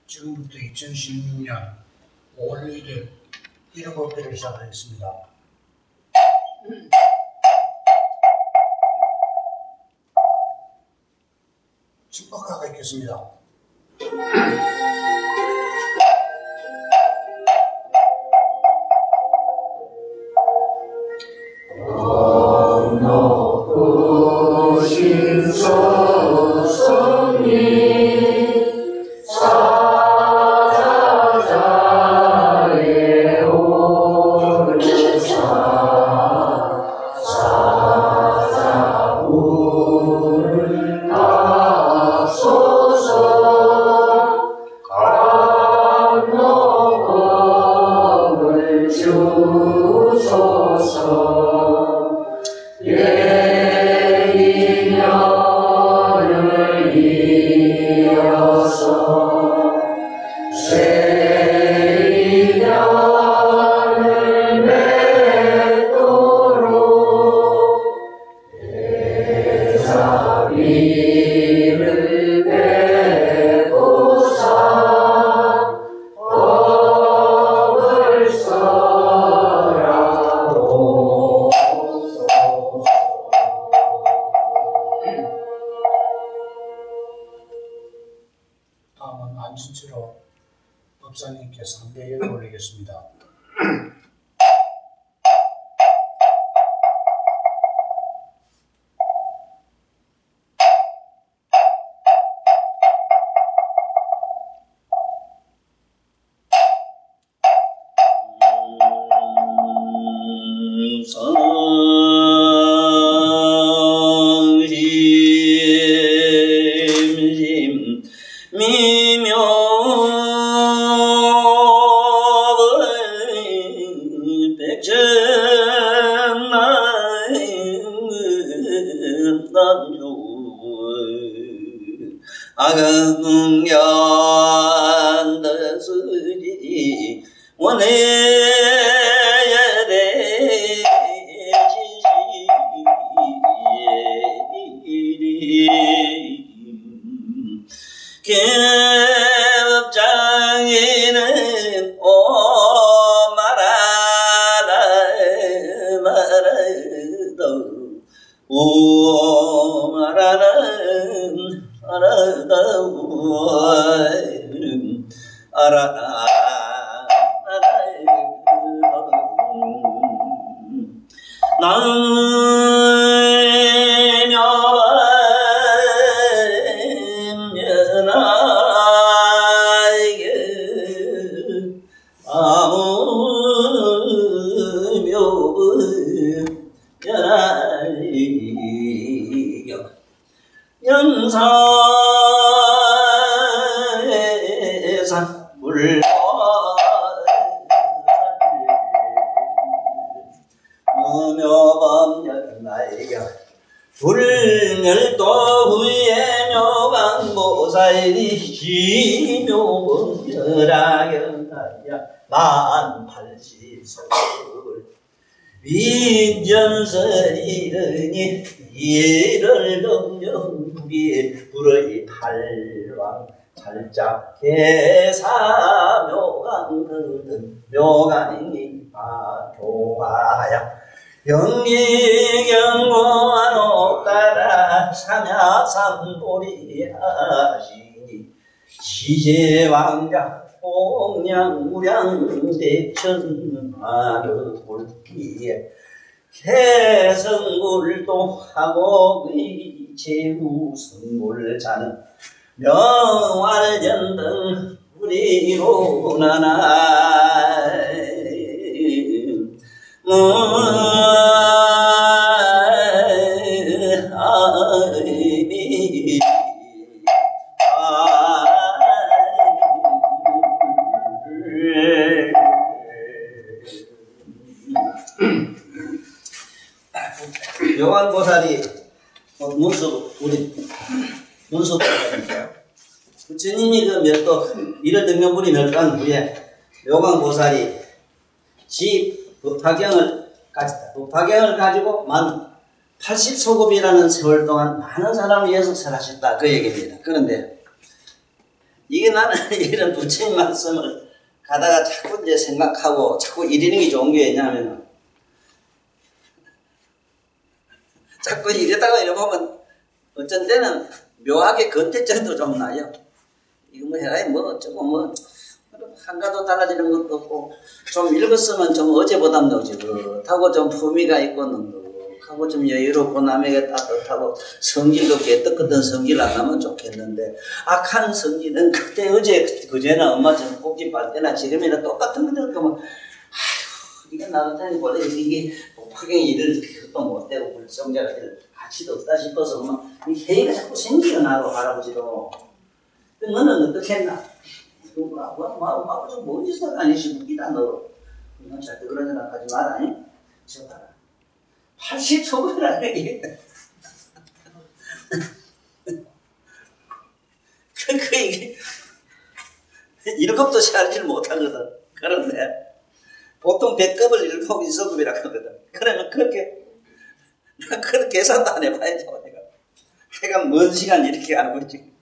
지금부터 2016년 5월 1일 1호법회를 시작하겠습니다. 축복하가 있겠습니다. 높으신 스승님 사자자에 오르사 사자불 앞서서 감로금을 주소서. 예인년을 이어서 세인년을 맺도록 대자비를 베고사 법을 써라오. 다음은 안진철호 법사님께 상대예를 올리겠습니다. 성심심 미묘의 백천나의 남주 아강연다스지 원해야 돼 개업장에는 오 말아라 말아도 오 말아라 말아도 알아라 나는 여반연하게 아무묘 연하여 연사에서 불 무묘범연나이겨 불멸도 후에 묘강보살이 지묘범연하여나야 만팔십솔 위전설이르니 예를 덕명비에 불의 팔왕 살짝 개사묘강거든 묘강이 바조하야 영리경고한 옥가라 삼야삼보리 하시니 시제왕자 홍량무량 대천마루 돌기에 개성불도 하고 제우승물자는 명활전등 우리로나나 요한보살이 우리 문수보살인데요. 부처님이 그 멸도 이를 등명불이 멸도한 후에 요한보살이 법화경을 가졌다. 법화경을 가지고 만 80소급이라는 세월 동안 많은 사람을 위해서 설하셨다. 그 얘기입니다. 그런데 이게 나는 이런 부처님 말씀을 가다가 자꾸 이제 생각하고 자꾸 이러는 게 좋은 게 왜냐하면 자꾸 이러다가 이러보면 어쩐 때는 묘하게 건태증도 좀 나요. 이거 뭐 해라 뭐 어쩌고 뭐 한가도 달라지는 것도 없고 좀 읽었으면 좀 어제보다는 지긋하고 좀 품위가 있고 넉넉하고 좀 여유롭고 남에게 따뜻하고 성질도 깨끗한 성질 안 하면 좋겠는데 악한 성질은 그때 어제 그제나 엄마 전 꼭지 빨 때나 지금이나 똑같은 것들 보면 아휴 이게 나 같으니 원래 이게 복학에 일을 그것도 못되고 불성자가 가치도 없다 싶어서 이 회의가 자꾸 생기요 나도 할아버지도 너는 어떻게 했나? 뭔 짓을 아니시 웃기다 너. 넌 절대 그런 생각하지 마라. 저 봐라. 80초보라는 게. 이게 이런 것도 잘하지 못하거든. 그런데 보통 100급을 1급 인서급이라고 하거든. 그러면 그렇게 계산도 안 해봐야죠. 내가 먼 시간 이렇게 알고 있지.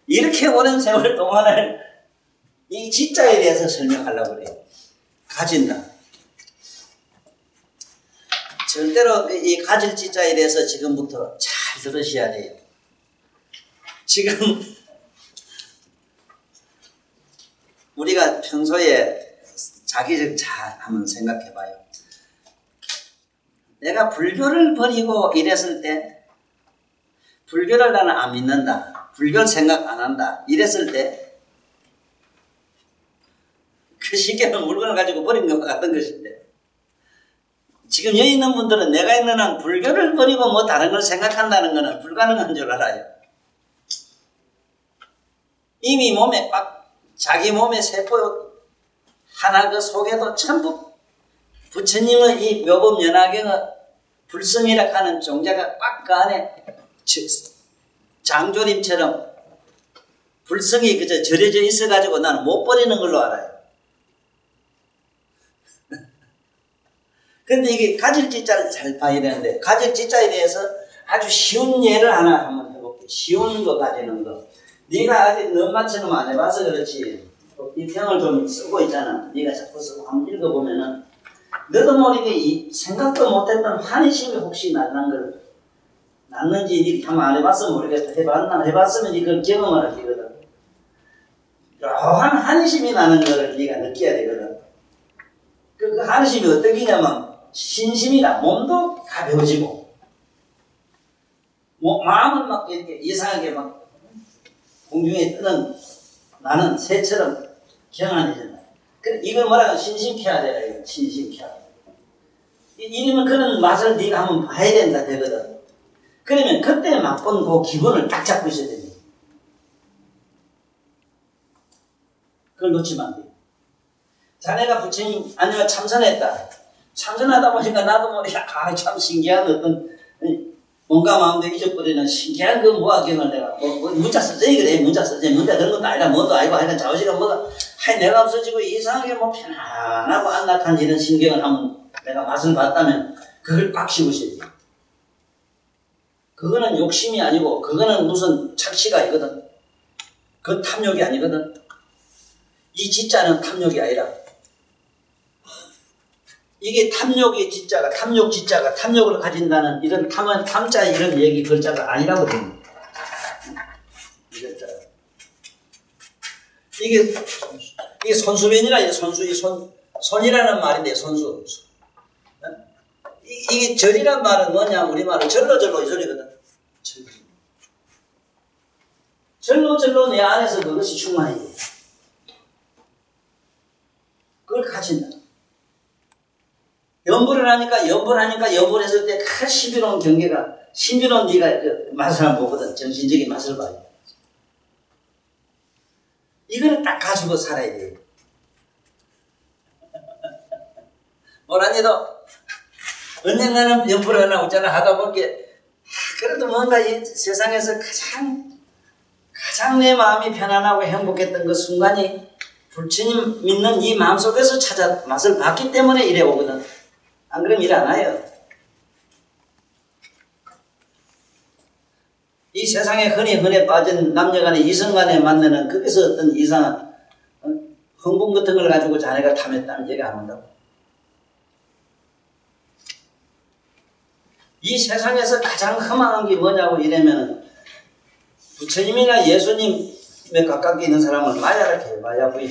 이렇게 오랜 세월 동안을 이 지자에 대해서 설명하려고 그래요. 가진다. 절대로 이 가질 지자에 대해서 지금부터 잘 들으셔야 돼요. 지금 우리가 평소에 자기를 잘 한번 생각해 봐요. 내가 불교를 버리고 이랬을 때 불교를 나는 안 믿는다. 불교를 생각 안 한다. 이랬을 때 그 시계는 물건을 가지고 버린 것과 같은 것인데 지금 여기 있는 분들은 내가 있는 한 불교를 버리고 뭐 다른 걸 생각한다는 것은 불가능한 줄 알아요. 이미 몸에 자기 몸의 세포 하나 그 속에도 전부 부처님의 이 묘법연화경의 불성이라 하는 종자가 꽉 그 안에 장조림처럼 불성이 그저 절여져 있어가지고 나는 못 버리는 걸로 알아요. 근데 이게 가질 지자를 잘 봐야 되는데 가질 지자에 대해서 아주 쉬운 예를 하나 한번 해볼게요. 쉬운 거 가지는 거. 네가 아직 너만처럼 안 해봐서 그렇지 이 평을 좀 쓰고 있잖아. 네가 자꾸 쓰고 한번 읽어보면은 너도 모르게 이 생각도 못했던 환희심이 혹시 났는지 이렇게 한번 안 해봤으면 모르겠다. 해봤으면 이걸 경험을 하거든. 묘한 환희심이 나는 걸 네가 느껴야 되거든. 그 환희심이 어떤 게냐면 신심이다. 몸도 가벼워지고 마음은 막 이렇게 이상하게 막 공중에 뜨는 나는 새처럼 경안해진다. 이걸 뭐라고 신심케야 되라. 신심케야. 이러면 그런 맛을 네가 한번 봐야 된다 되거든. 그러면 그때 맛본 그 기분을 딱 잡고 있어야 됩니다. 그걸 놓치면 안 돼요. 자네가 부처님 아니면 참선했다. 참선하다 보니까 나도 모르게 참 신기한 어떤 뭔가 마음도 잊어버리는 신기한 그 무화경을 내가 문자 써져 그래. 문자 그런 것도 아니라 뭐도 아니고 하여간 자우지가 뭐가 내가 없어지고 이상하게 뭐 편안하고 안락한 이런 신경을 한번 내가 맛을 봤다면 그걸 빡 씹으셔야 돼. 그거는 욕심이 아니고 그거는 무슨 착시가 아니거든. 그건 탐욕이 아니거든. 이 지자는 탐욕이 아니라 이게 탐욕의 지자가 탐욕을 가진다는 이런 탐자 이런 얘기 글자가 아니라고 됩니다. 이게 손수변이라 손이라는 말인데 손수. 이게 절이란 말은 뭐냐 우리말은 절로 이 소리거든. 절로 내 안에서 그것이 충만해. 그걸 가진다. 연불을 하니까 연불했을 때 그 신비로운 경계가 신비로운 네가 그 맛을 한번 보거든. 정신적인 맛을 봐요. 이거를 딱 가지고 살아야 돼요. 뭐라니도 언젠가는 연불을 하나 있잖아 하다 보게 그래도 뭔가 이 세상에서 가장 내 마음이 편안하고 행복했던 그 순간이 부처님 믿는 이 마음속에서 찾아 맛을 봤기 때문에 이래 오거든. 안 그러면 일 안 와요. 이 세상에 흔히 빠진 남녀간의 이성간에 만나는 거기서 어떤 이상한 흥분 같은 걸 가지고 자네가 탐했다는 얘기 안 한다고. 이 세상에서 가장 흠망한 게 뭐냐고 이러면 부처님이나 예수님에 가깝게 있는 사람을 마야라 해요. 마야 부인.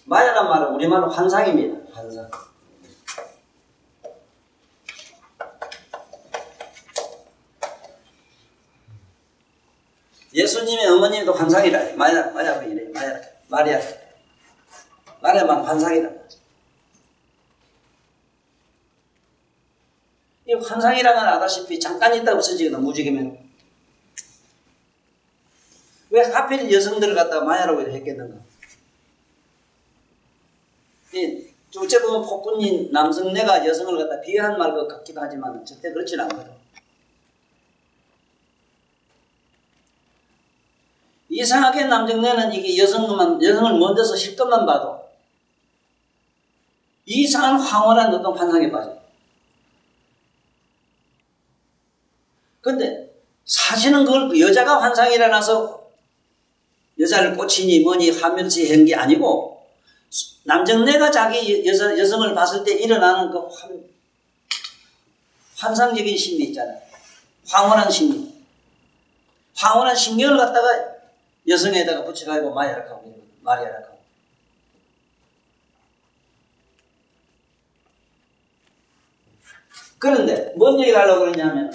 마야란 말은 우리말로 환상입니다. 환상. 예수님의 어머님도 환상이라. 마야 부인이래요. 마리아. 마리아만 환상이다. 이 환상이라는 건 아다시피 잠깐 있다 없어지거든, 무지개면. 왜 하필 여성들을 갖다가 마야라고 했겠는가? 둘째 보면 폭군인 남성내가 여성을 갖다 비하한 말 같기도 하지만 절대 그렇진 않거든. 이상하게 남정네는 이게 여성을 먼저서 실컷만 봐도 이상한 황홀한 어떤 환상에 빠져. 근데 사실은 그걸 여자가 환상이 일어나서 여자를 꽂히니 뭐니 하면서 한 게 아니고 남정네가 자기 여성을 봤을 때 일어나는 그 환상적인 심리 있잖아요. 황홀한 심리. 황홀한 신경을 갖다가 여성에다가 붙여가지고 마리아라고 하고. 그런데 뭔 얘기를 하려고 그러냐면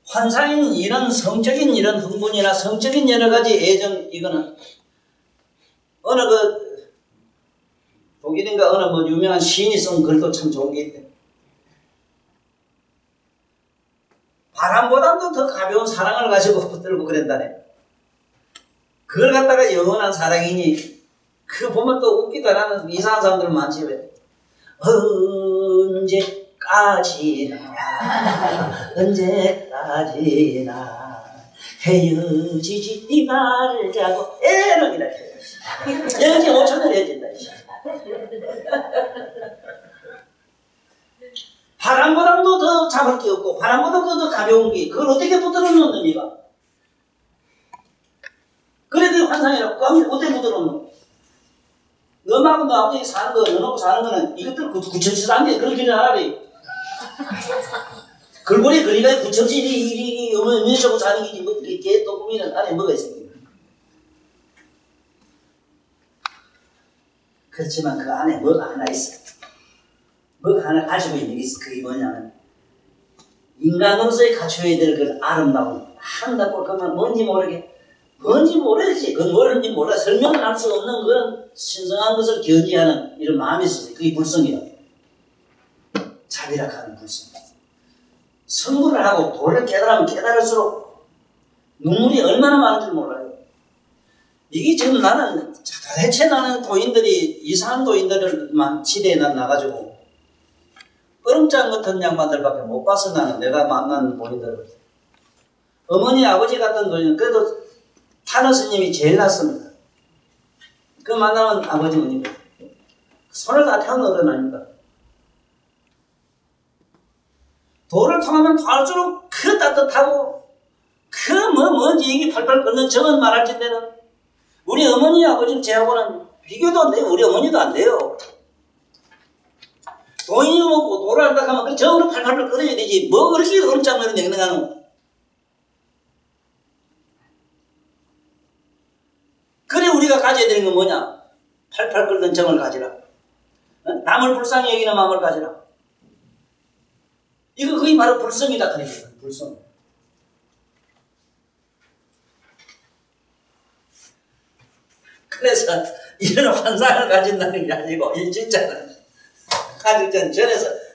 환상인 이런 성적인 이런 흥분이나 성적인 여러 가지 애정 이거는 어느 독일인가 어느 뭐 유명한 시인이 쓴 글도 참 좋은 게 있대. 바람보다도 더 가벼운 사랑을 가지고 붙들고 그랬다네. 그걸 갖다가 영원한 사랑이니 그거 보면 또 웃기다. 나는 이상한 사람들 많지 왜. 언제까지나 헤어지지 말자고 에런이라 해요. 헤어지 5천을 헤어진다. 바람보다도 더 잡을 게 없고 바람보다도 더 가벼운 게 그걸 어떻게 붙들어 놓는 니가? 그래도 환상이라고 어떻게 붙들어 놓는? 너하고 너 아버지 사는 거 너하고 사는 거는 이것들 굳혀지도 않게 그런 길을 하라리. 글보리 그리가 굳혀지니 어머니하고 사는 게지 뭐 개 또꾸미는 안에 뭐가 있습니까? 그렇지만 그 안에 뭐가 하나 있어. 뭐가 하나 가지고 있는 게 있어. 그게 뭐냐면 인간으로서의 갖춰야 될 그 아름다움 한다고 그러면 뭔지 모르겠지. 그건 뭐든지 몰라. 설명을 할 수 없는 그런 신성한 것을 견지하는 이런 마음이 있어요. 그게 불성이다. 자비락하는 불성. 성불을 하고 도를 깨달으면 깨달을수록 눈물이 얼마나 많은 줄 몰라요. 이게 지금 나는 도대체 나는 도인들이 이상한 도인들만 시대에 난 나가지고 얼음장 같은 양반들밖에 못 봤어. 나는 내가 만난 도인들을. 어머니 아버지 같은 도인 그래도 타너 스님이 제일 낫습니다. 그 만나면 아버지 어머니 손을 다 태우는 어른 아닙니까? 도를 통하면 통할수록 그 따뜻하고 그 뭔지 이게 팔팔 끓는 저건 말할 텐데는 우리 어머니 아버지 제하고는 비교도 안 돼요. 우리 어머니도 안 돼요. 돈이 먹고 도를 한다 하면 그 저으로 팔팔 끓여야 되지. 뭐 그렇게 얼음장으로 냉랭하노? 그래 우리가 가져야 되는 건 뭐냐? 팔팔 끓는 정을 가지라. 남을 불쌍히 여기는 마음을 가지라. 이거 거의 바로 불성이다. 그러니까 불성. 그래서 이런 환상을 가진다는 게 아니고 이 진짜는 가질 전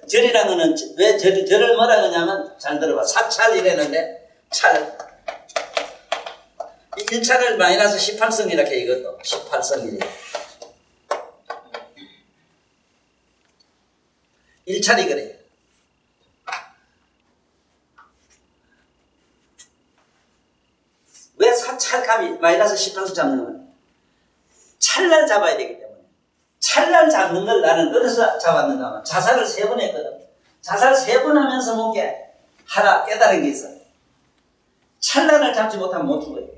절이라는 거는 왜 절을 뭐라 그러냐면 잘 들어봐. 사찰 이랬는데 찰 1차를 마이너스 18성 이렇게 이것도 18성이래. 1차리 그래. 왜 사찰감이 마이너스 18성 잡는 거야? 찰날 잡아야 되기 때문에. 찰날 잡는 걸 나는 어디서 잡았는가 하면 자살을 3번 했거든. 자살 3번 하면서 뭔게 하나 깨달은 게 있어. 찰나를 잡지 못하면 못 죽어요.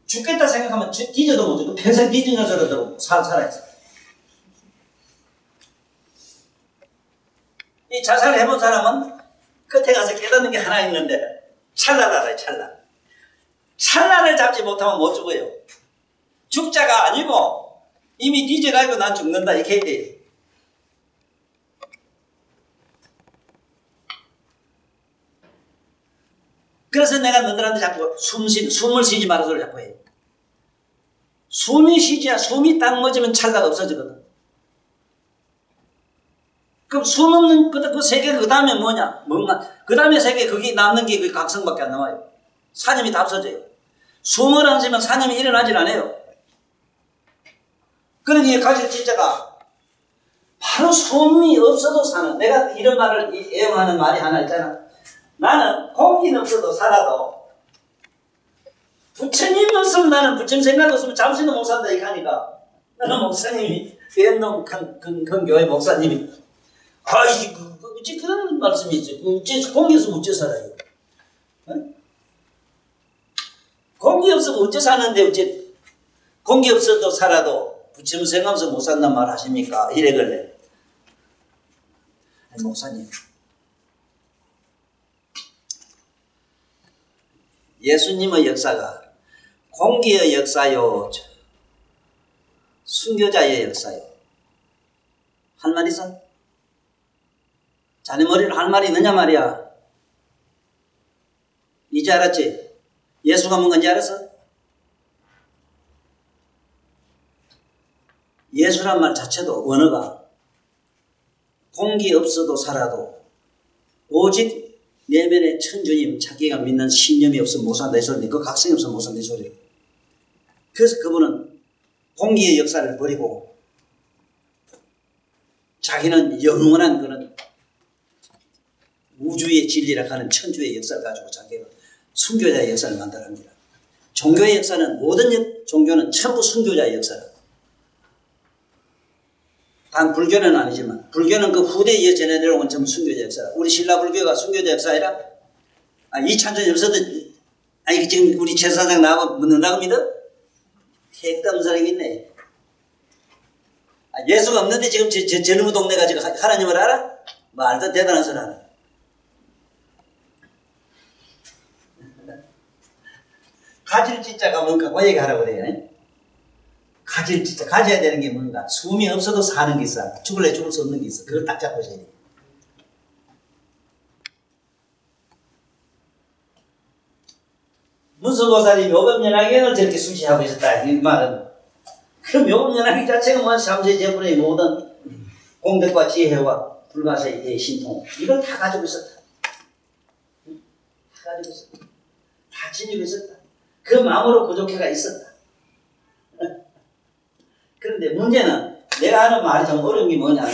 죽겠다 생각하면 뒤져도 못 죽고 평생 뒤지는 소리도 살아있어. 이 자살을 해본 사람은 끝에 가서 깨닫는 게 하나 있는데 찰나라래 찰나. 찰나를 잡지 못하면 못 죽어요. 죽자가 아니고 이미 뒤져가지고 난 죽는다 이렇게 해야 돼요. 그래서 내가 너희들한테 자꾸 숨을 쉬지 말아 소리를 자꾸 해요. 숨이 딱 멎으면 찰나가 없어지거든. 그럼 숨 없는 그 세계 그 다음에 뭐냐? 그 다음에 세계 거기 남는 게 그 각성밖에 안 나와요. 사념이 다 없어져요. 숨을 안 쉬면 사념이 일어나질 않아요. 그러니 가질 진짜가 바로 숨이 없어도 사는, 내가 이런 말을 애용하는 말이 하나 있잖아. 나는 공기는 없어도 살아도 부처님 없으면 나는 부처님 생각 없으면 잠시도 못 산다 이렇게 하니까 나는 목사님이 옛놈 큰 교회 목사님이 아이 어찌 그런 말씀이 있지. 어찌 공기 없으면 어찌 살아요. 어? 공기 없으면 어찌 사는데 어찌 공기 없어도 살아도 부처님 생각 없으면 못 산단 말 하십니까? 이래걸래. 아니, 목사님 예수님의 역사가 공기의 역사요, 순교자의 역사요. 할 말 있어? 자네 머리를 할 말이 있느냐 말이야. 이제 알았지? 예수가 뭔지 알았어? 예수란 말 자체도 언어가 공기 없어도 살아도 오직 내면의 천주님 자기가 믿는 신념이 없으면 못 산다 이 소리인데 그 각성이 없으면 못 산다 이 소리예요. 그래서 그분은 공기의 역사를 버리고 자기는 영원한 그런 우주의 진리라 하는 천주의 역사를 가지고 자기가 순교자의 역사를 만들어갑니다. 종교의 역사는 모든 종교는 전부 순교자의 역사다. 단 불교는 아니지만 불교는 그 후대에 이어 전해 내려온 전부 순교자 역사다. 우리 신라 불교가 순교자 역사이라 이찬전 없어도 아니 지금 우리 최사장 나하고 묻는다고 믿어? 핵담 사람이 있네. 예수가 없는데 지금 저놈의 동네가 지금 하나님을 알아? 말도 대단한 소리 하네. 가질 진짜가 뭔가 그 얘기하라고 그래요. 가질 진짜 가져야 되는 게 뭔가 숨이 없어도 사는 게 있어. 죽을래 죽을 수 없는 게 있어. 그걸 딱 잡고 있어야 돼. 문수보살이 묘법연화경을 저렇게 수시하고 있었다 이 말은 그 묘법연화경 자체가 뭐 삼세제불의 모든 공덕과 지혜와 불가사의 신통 이걸 다 가지고 있었다. 다 가지고 있었다. 다 지니고 있었다. 그 마음으로 부족해가 있었다. 그런데 문제는 내가 하는 말이 좀 어려운 게 뭐냐면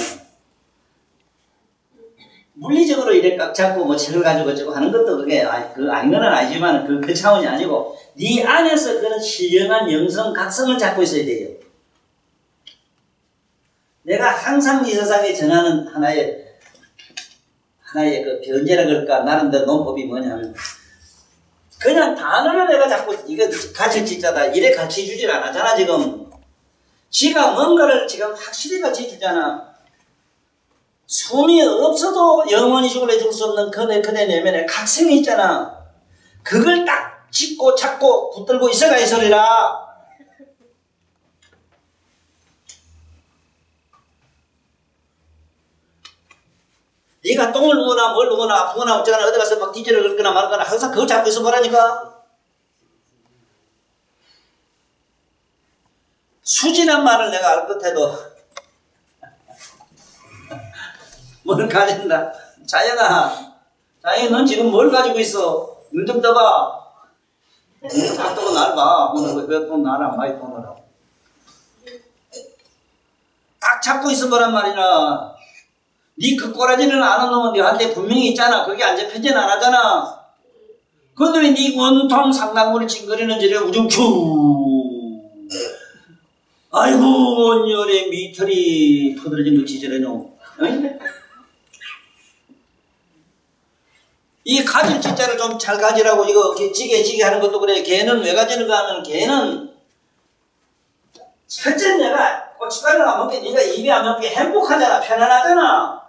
물리적으로 이래 꽉 잡고 뭐 책을 가지고 어쩌고 하는 것도 그게 아닌 건 아니지만 그 차원이 아니고 네 안에서 그런 신령한 영성 각성을 잡고 있어야 돼요. 내가 항상 이 세상에 전하는 하나의 그 변제라 그럴까 나름대로 논법이 뭐냐면 그냥 단어를 내가 자꾸 이거 가르칠 진짜다 이래 가르쳐주질 않았잖아 지금. 지가 뭔가를 지금 확실히 가르쳐주잖아. 숨이 없어도 영원히 죽을래 죽을 수 없는 그대 내면에 각성이 있잖아. 그걸 딱 짚고 잡고 붙들고 있어가 이 소리라. 네가 똥을 누거나 뭘 누거나 아프거나 어쩌거나 어디 가서 막 뒤지를 긁거나 말거나 항상 그걸 잡고 있어 보라니까. 수지란 말을 내가 알 것해도 뭘 가진다. 자연아 넌 지금 뭘 가지고 있어? 눈 좀 떠봐. 눈 다 뜨고 날 봐. 오늘 왜 또 나랑 많이 떠나라. 딱 잡고 있어 보란 말이라. 네 그 꼬라지는 안 하는 놈은 너한테 분명히 있잖아. 거기 안 잡혀진 안 하잖아. 그런데 네 원통 상당물을 찡거리는 저래 우중충. 아이고 온열의 미털이 퍼들어진 거 지저래노. 이 가질 진짜를 좀 잘 가지라고 이거 지게 하는 것도 그래. 걔는 왜 가지는가 하면 걔는 첫째 내가 고춧가루를 안 먹게 네가 입이 안 먹게 행복하잖아. 편안하잖아.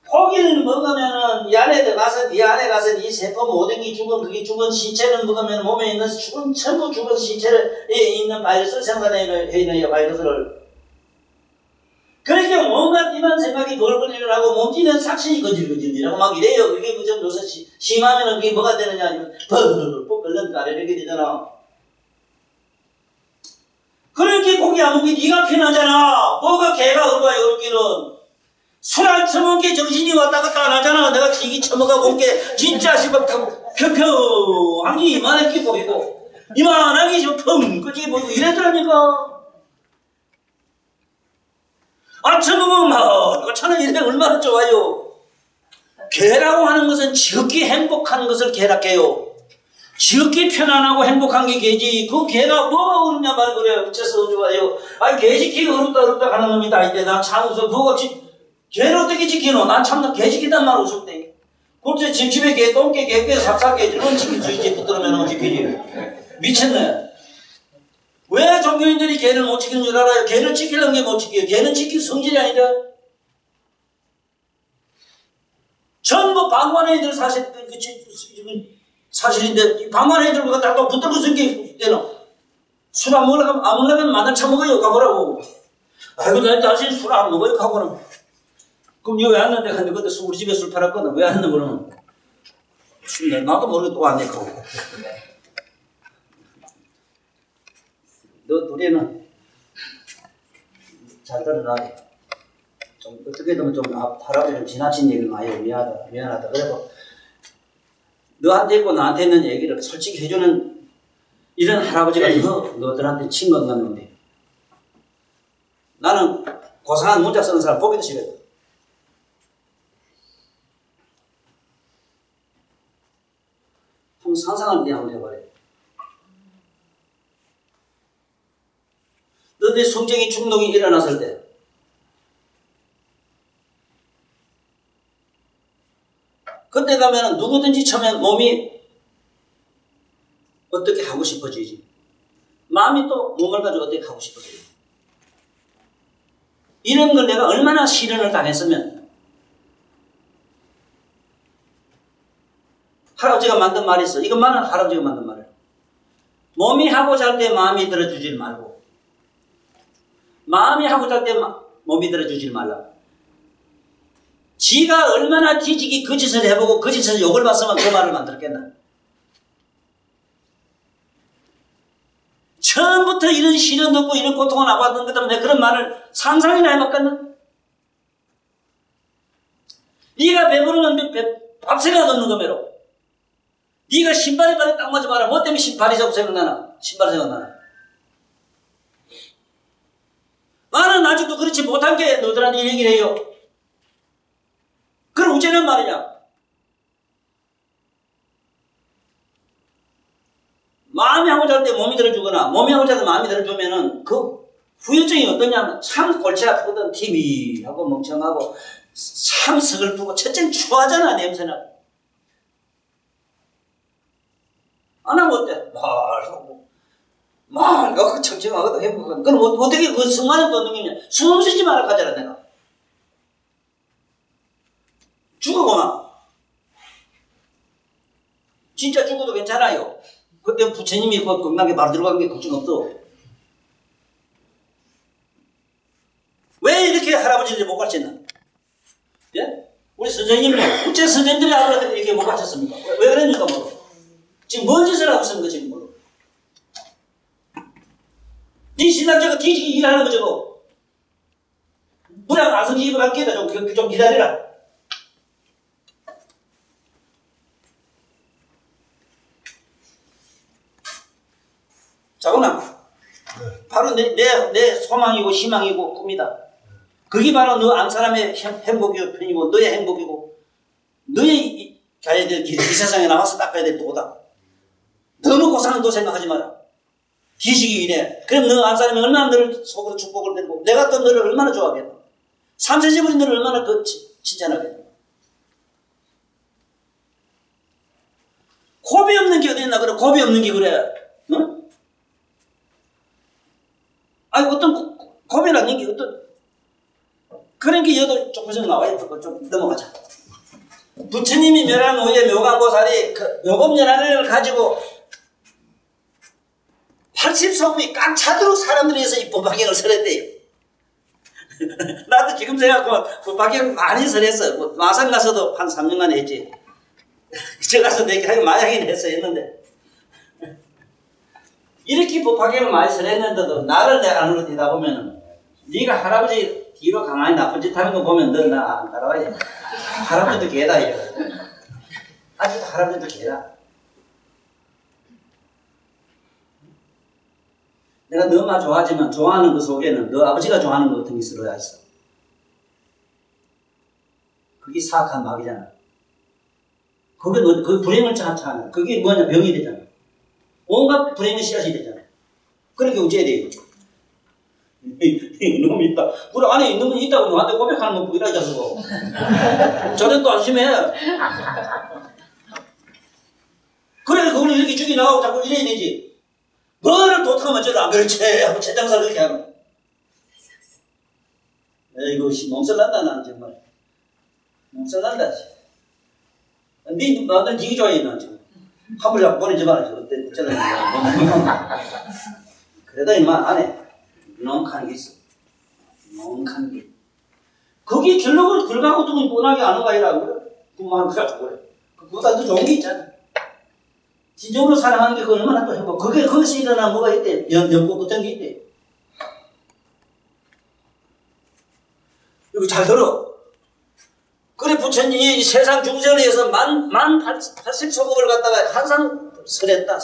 고기를 먹으면은 이 안에 들어가서 네 안에 가서 네 세포 모든 게 죽은 그게 죽은 신체를 먹으면 몸에 있는 전부 죽은 신체에 있는 바이러스를 생산해 있는 이 바이러스를 그렇게 뭔가 이런 생각이 벌벌 일어나고 몸띠는 삭신이 거질거질이라고 막 이래요. 그게 좀 요새 심하면은 그게 뭐가 되느냐 하면 뻑 끓는 까르르게 되잖아. 그렇게 고기 안 먹기 네가 편하잖아. 뭐가 개가 얼마야 그렇기는. 술 안 처먹게 정신이 왔다 갔다 안 하잖아. 내가 기기 처먹어 본게 진짜 씨발 평평하게 이만하게 보이고 이만하게 좀 펑 보이고 이랬더라니까. 안 처먹으면 막 차는 이래 얼마나 좋아요. 개라고 하는 것은 지극히 행복한 것을 개라해요. 지극히 편안하고 행복한 게 개지. 그 개가 뭐가 어렵냐 말 그래. 어째서 좋아요. 아니 개 지키기 어렵다 하는 놈이 다 있대. 난 참 웃어. 누가 개를 어떻게 지키노? 난 참 개 지키단 말 웃을 때. 그때 집집에 개, 똥개, 개개, 삽삽개 이런 지킬 수 있지. 붙들으면 지키지. 미쳤네. 왜 종교인들이 개를 못 지키는 줄 알아요? 개를 지키려는 게 못 지켜요. 개는 지킬 성질이 아니다. 전부 방관의 애들 사실인데 방관의 애들보다 딱 붙들고 생길 때는 술 안 먹으려면 마늘 처먹어요. 가보라고. 아이고 나 다시 술 안 먹어요. 가보라고. 그럼 이거 왜 안 넣는데? 근데 그때 우리 집에 술 팔았거든. 왜 안 넣는 거는? 나도 모르게 또 안 내고. 너 둘이는 잘 들어라. 좀 어떻게든 좀 할아버지는 지나친 얘기를 많이 해요. 미안하다. 그래도 너한테 있고 나한테 있는 얘기를 솔직히 해주는 이런 할아버지가 너들한테 친구 없는데 나는 고상한 문자 쓰는 사람 보기도 싫어요. 한번 상상을 한번 해봐요. 너희들 성적인 충동이 일어났을 때 그때 가면 누구든지 처음에 몸이 어떻게 하고 싶어지지. 마음이 또 몸을 가지고 어떻게 하고 싶어지지. 이런 걸 내가 얼마나 실현을 당했으면 할아버지가 만든 말이 있어. 이것만은 할아버지가 만든 말이에요. 몸이 하고 잘 때 마음이 들어주질 말고 마음이 하고 잘 때 몸이 들어주질 말라. 지가 얼마나 뒤지기 그 짓을 해보고 그 짓을 욕을 봤으면 그 말을 만들었겠나. 처음부터 이런 시련 듣고 이런 고통을 안 받는 것 때문에 그런 말을 상상이나 해봤겠나. 네가 배부르면 밥 생각 없는 거매로. 네가 신발에 발에 딱 맞아 봐라. 뭐 때문에 신발이 자꾸 생각나나. 신발 생각나나. 나는 아직도 그렇지 못한 게 너들한테 이 얘기를 해요. 그럼 어쩌란 말이냐. 마음이 하고 잘 때 몸이 들어주거나 몸이 하고 잘 때 마음이 들어주면은 그 후유증이 어떠냐면 참 골치 아프거든. TV하고 멍청하고 참 서글프고 첫째는 추하잖아. 냄새나. 안 하면 어때? 말하고 청청하거든. 행복한. 그럼 어떻게 그 승만을 떠넘기냐. 숨 쉬지 마라 하잖아 내가. 죽어보나. 진짜 죽어도 괜찮아요. 그때 부처님이 건강하게 바로 들어간 게 걱정 없어. 왜 이렇게 할아버지들이 못 가르쳤나? 예? 우리 선생님이, 어째 선생님들이 할아버지들이 이렇게 못 가르쳤습니까? 왜 그랬는가 모르. 지금 뭔 짓을 하고 있습니까, 지금 모르. 네 신랑 저거 뒤지기 일하는 거 저거. 무량 아성지 입어갈게. 좀 기다리라. 자구나. 바로 내 소망이고 희망이고 꿈이다. 그게 바로 너 안 사람의 행복이고 너의 행복이고 너의 가야 될 길, 이 세상에 나와서 닦아야 될 도다. 너무 고상한 도 생각하지 마라. 뒤지기 이래. 그럼 너 안 사람이 얼마나 너를 속으로 축복을 드리고 내가 또 너를 얼마나 좋아하겠나. 삼세제물이 너를 얼마나 칭찬하겠나. 있나 그래 고비 없는 게 그래. 어? 아니 어떤 고비라는 게 어떤 그런 게 여도 조금씩 나와요. 좀 넘어가자. 부처님이 멸한 후에 묘간보살이 그 묘법연화를 가지고 80소금이 꽉 차도록 사람들이 해서 이 법화경을 설했대요. 나도 지금 생각하면 법화경 많이 설했어. 뭐 마산 가서도 한 3년간 했지. 저 가서 내가 많이 하긴 했는데 이렇게 법화경을 많이 설했는데도 나를 내 안으로 뒤다 보면은 네가 할아버지 뒤로 가만히 나쁜 짓 하는 거 보면 너 나 안 따라와야 돼. 할아버지도 개다 이래. 아직도 할아버지도 개다. 내가 너만 좋아하지만 좋아하는 그 속에는 너 아버지가 좋아하는 것 같은 게 들어야 있어. 그게 사악한 마귀잖아. 그게 그 불행을 찾아. 그게 뭐냐 병이 되잖아. 온갖 불행의 씨앗이 되잖아. 그러니까 어째야 돼? 이놈이 있다. 우리 안에 있는 건 있다고 너한테 고백하는 건 뭐이라 자서. 저는 또 안심해. 그래 그걸 이렇게 죽이 나가고 자꾸 이래야 되지. 뭐를 도둑하면 저를 안 그렇지 하고 최장사를 그렇게 하고. 이거 몸살 난다 나는 정말. 몸살 난다. 네 나는 되게 좋아해 난 지금. 한번 잡고 보내지 마라. 어때 어쩌나. 그래도 이만 안 해. 넉한 게 있어. 넉한 게. 거기에 결론을 들어가고 또 뻔하게 아는 거 아니라 그래. 그만 그래가지고 그래. 그보다 더 좋은 게 있잖아. 진정으로 사랑하는 게 그 얼마나 또 행복. 그게 거기서 일어난 뭐가 있대. 연꽃 같은 게 있대. 이거 잘 들어. 그래 부처님이 세상 중생을 위해서 만 80소급을 갖다가 항상 설했다.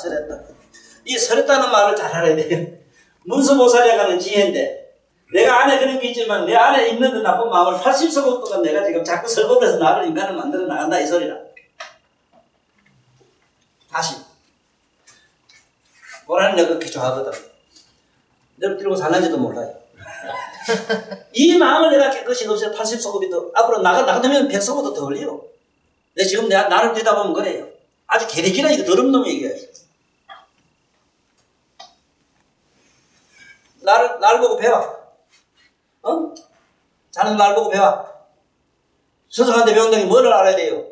이 설했다는 말을 잘 알아야 돼요. 문수보살에 가는 지혜인데 내가 안에 그런 게 있지만 내 안에 있는 그 나쁜 마음을 80소급 동안 내가 지금 자꾸 설법해서 나를 인간을 만들어 나간다 이 소리라. 다시 보라는 내가 그렇게 좋아하거든. 내가 들고 살란지도 몰라요. 이 마음을 내가 깨끗이 없애서 80소급이 더 앞으로 나가면 100소급도 더 올려. 내가 지금 나를 뒤다 보면 그래요. 아주 개대기라 이거 더러운 놈이 이게. 나를 보고 배워. 어? 자는 날 보고 배워. 스승한테 배운다는 게 뭐를 알아야 돼요?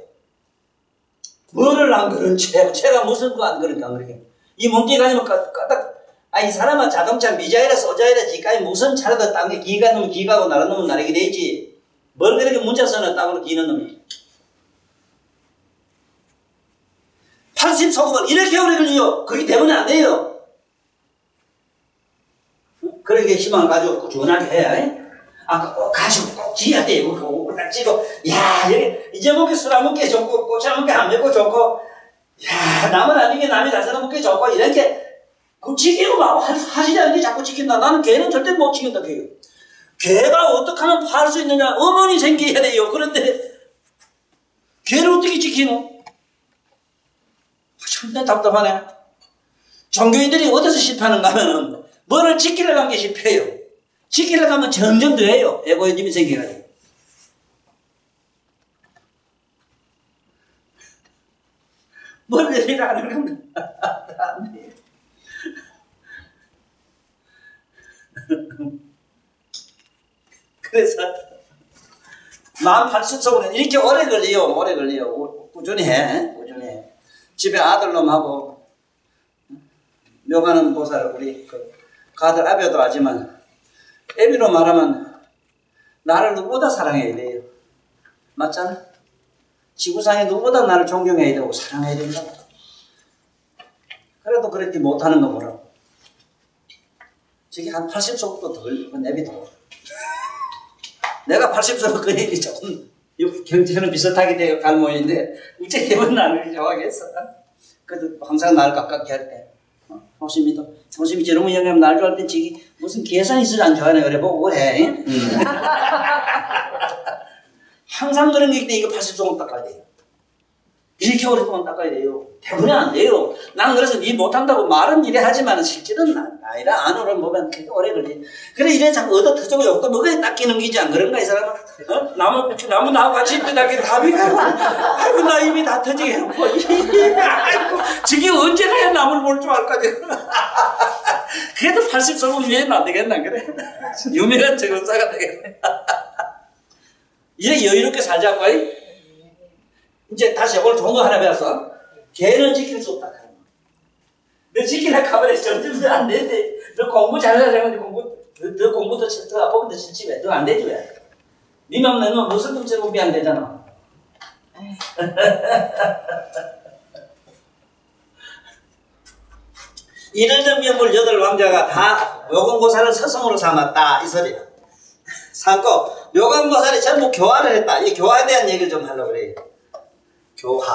뭐를 안 그런 채가 무슨 거 안 그런가, 안 그러게. 이 몸뚱이가 아니면 까딱, 이 사람은 자동차 미자이라 소자이라 지까지 무슨 차라도 땅에 기가 놓으면 기가고 나라 놓으면 나르게 되지. 뭘 그렇게 문자 써는 땅으로 기는 놈이. 80소금을 이렇게 오래 걸려요. 그게 때문에 안 돼요. 그러게 희망을 가지고 꾸준하게 해야 해. 가지고 꼭 지어야 돼. 그거 딱 찍고, 야, 여기, 이제 먹기 술 안 먹기 좋고, 꽃 안 먹기 안 먹고 좋고, 야, 남은 아니게 남이 잘 사는 먹기 좋고, 이렇게, 그 지키고 막 하시지 않는데 자꾸 지킨다. 나는 개는 절대 못 지킨다, 개요. 개가 어떻게 하면 팔 수 있느냐? 어머니 생겨야 돼요. 그런데, 개를 어떻게 지키노? 정말 답답하네. 종교인들이 어디서 실패하는가 하면은, 뭐를 지키려고 하는 게 실패해요. 지키려고 하면 점점 더 해요. 에고이즘이 생겨가지고. 뭘 이렇게 안 하는 겁니다. 안 돼요. 그래서, 18,000소원은 이렇게 오래 걸려요. 꾸준히 해. 집에 아들놈하고, 묘가는 보살, 우리, 가들 아베도 하지만, 애비로 말하면, 나를 누구보다 사랑해야 돼요. 맞잖아? 지구상에 누구보다 나를 존경해야 되고, 사랑해야 된다. 그래도 그렇게 못하는 거 보라고. 저기 한 80소도 더 걸리고, 애비도. 내가 80소 거의 조금, 경제는 비슷하게 돼요, 갈모인데, 우째 대부분 나를 좋아하겠어. 그래도 항상 나를 가깝게 할 때. 호심이 저놈의 영향 날 좋아할 때 지기 무슨 계산이 있어서 안 좋아하네 그래 보고 그래. 항상 그런 게 있대. 이거 80소금 닦아야 돼요. 이렇게 오랫동안 닦아야 돼요. 대부분 안 돼요. 나는 그래서 니 못한다고 말은 이래 하지만 실제는 아니라 안으로 보면 그게 오래 걸리. 그래 이래 자꾸 얻어 터지고 욕도 먹어야 닦이는 기지 안 그런가 이 사람은? 나무 나하고 같이 있는데 답이 가고 아이고 나 입이 다 터지게 해놓고 아이고 저게 언제 가야 남을 볼 줄 알까 그래도 80소금 위에는 안 되겠나 그래? 유명한 정사가 되겠네. 이래 여유롭게 살자고 이제 다시 오늘 좋은 거 하나 배웠어. 개는 지킬 수 없다. 너 지키려 가버려. 점점 더 안 되는데. 너 공부 잘하려면 너 공부도 더 아프면 더 싫지 왜? 너 안 되지 왜? 니만 너는 무슨 문제 공부 안 되잖아. 이를 면물 8왕자가 다 묘공고사를 스승으로 삼았다. 이 소리야. 삼고 묘공고사를 전부 교화를 했다. 이 교화에 대한 얘기를 좀 하려고 그래. 교화.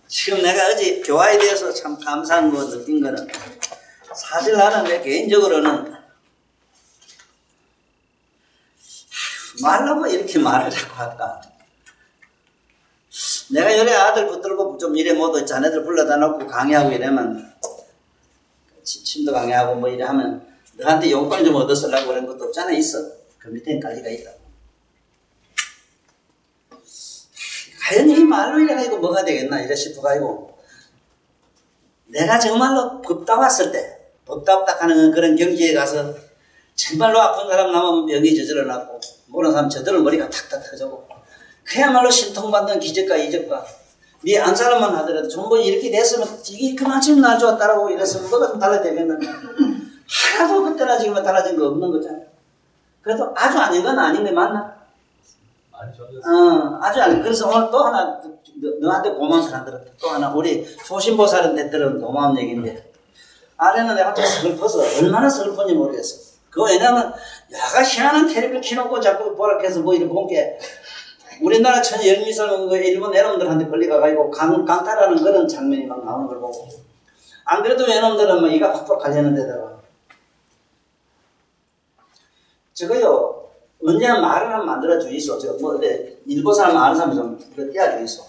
지금 내가 어제 교화에 대해서 참 감사한 거 느낀 거는 사실 나는 내 개인적으로는 말라고 이렇게 말을 자꾸 할까. 내가 요래 아들 붙들고 좀 이래 모두 자네들 불러다 놓고 강의하고 이러면 침도 강의하고 뭐 이래 하면 너한테 용돈 좀 얻었으려고 그런 것도 없잖아. 있어. 그 밑에는 관리가 있다. 과연 이 말로 이래가지고 뭐가 되겠나 이래 싶어가지고 내가 정말로 법다 왔을 때 법다 없다 하는 그런 경지에 가서 정말로 아픈 사람 남으면 병이 저질러놨고 모르는 사람 저절로 머리가 탁탁 터지고 그야말로 신통받는 기적과 이적과 네 안 사람만 하더라도 전부 이렇게 됐으면 이게 그만큼 날 좋았다라고 이랬으면 뭐가 좀 달라지겠는데 하나도 그때나 지금은 달라진 거 없는 거잖아. 그래도 아주 아닌 건 아닌 게 맞나? 아주 아니. 그래서 오늘 또 하나 너한테 고마운 사람 들었다. 또 하나 우리 소신보살한테 들은 고마운 얘기인데 아래는 내가 또 슬퍼서 얼마나 슬픈지 모르겠어. 그거 왜냐면 야가 희한한 텔레비를 켜놓고 자꾸 보라 해서 뭐 이렇게 본 게 우리나라 천열미설 일본 애놈들한테 걸려가가지고 강탈하는 그런 장면이 막 나오는 걸 보고 안 그래도 애놈들은 뭐 이가 팍팍 갈리는 데다가 저거요 언제나 말을 하면 만들어 주이소. 뭐 일본 사람 아는 사람 좀 띄워 주이소.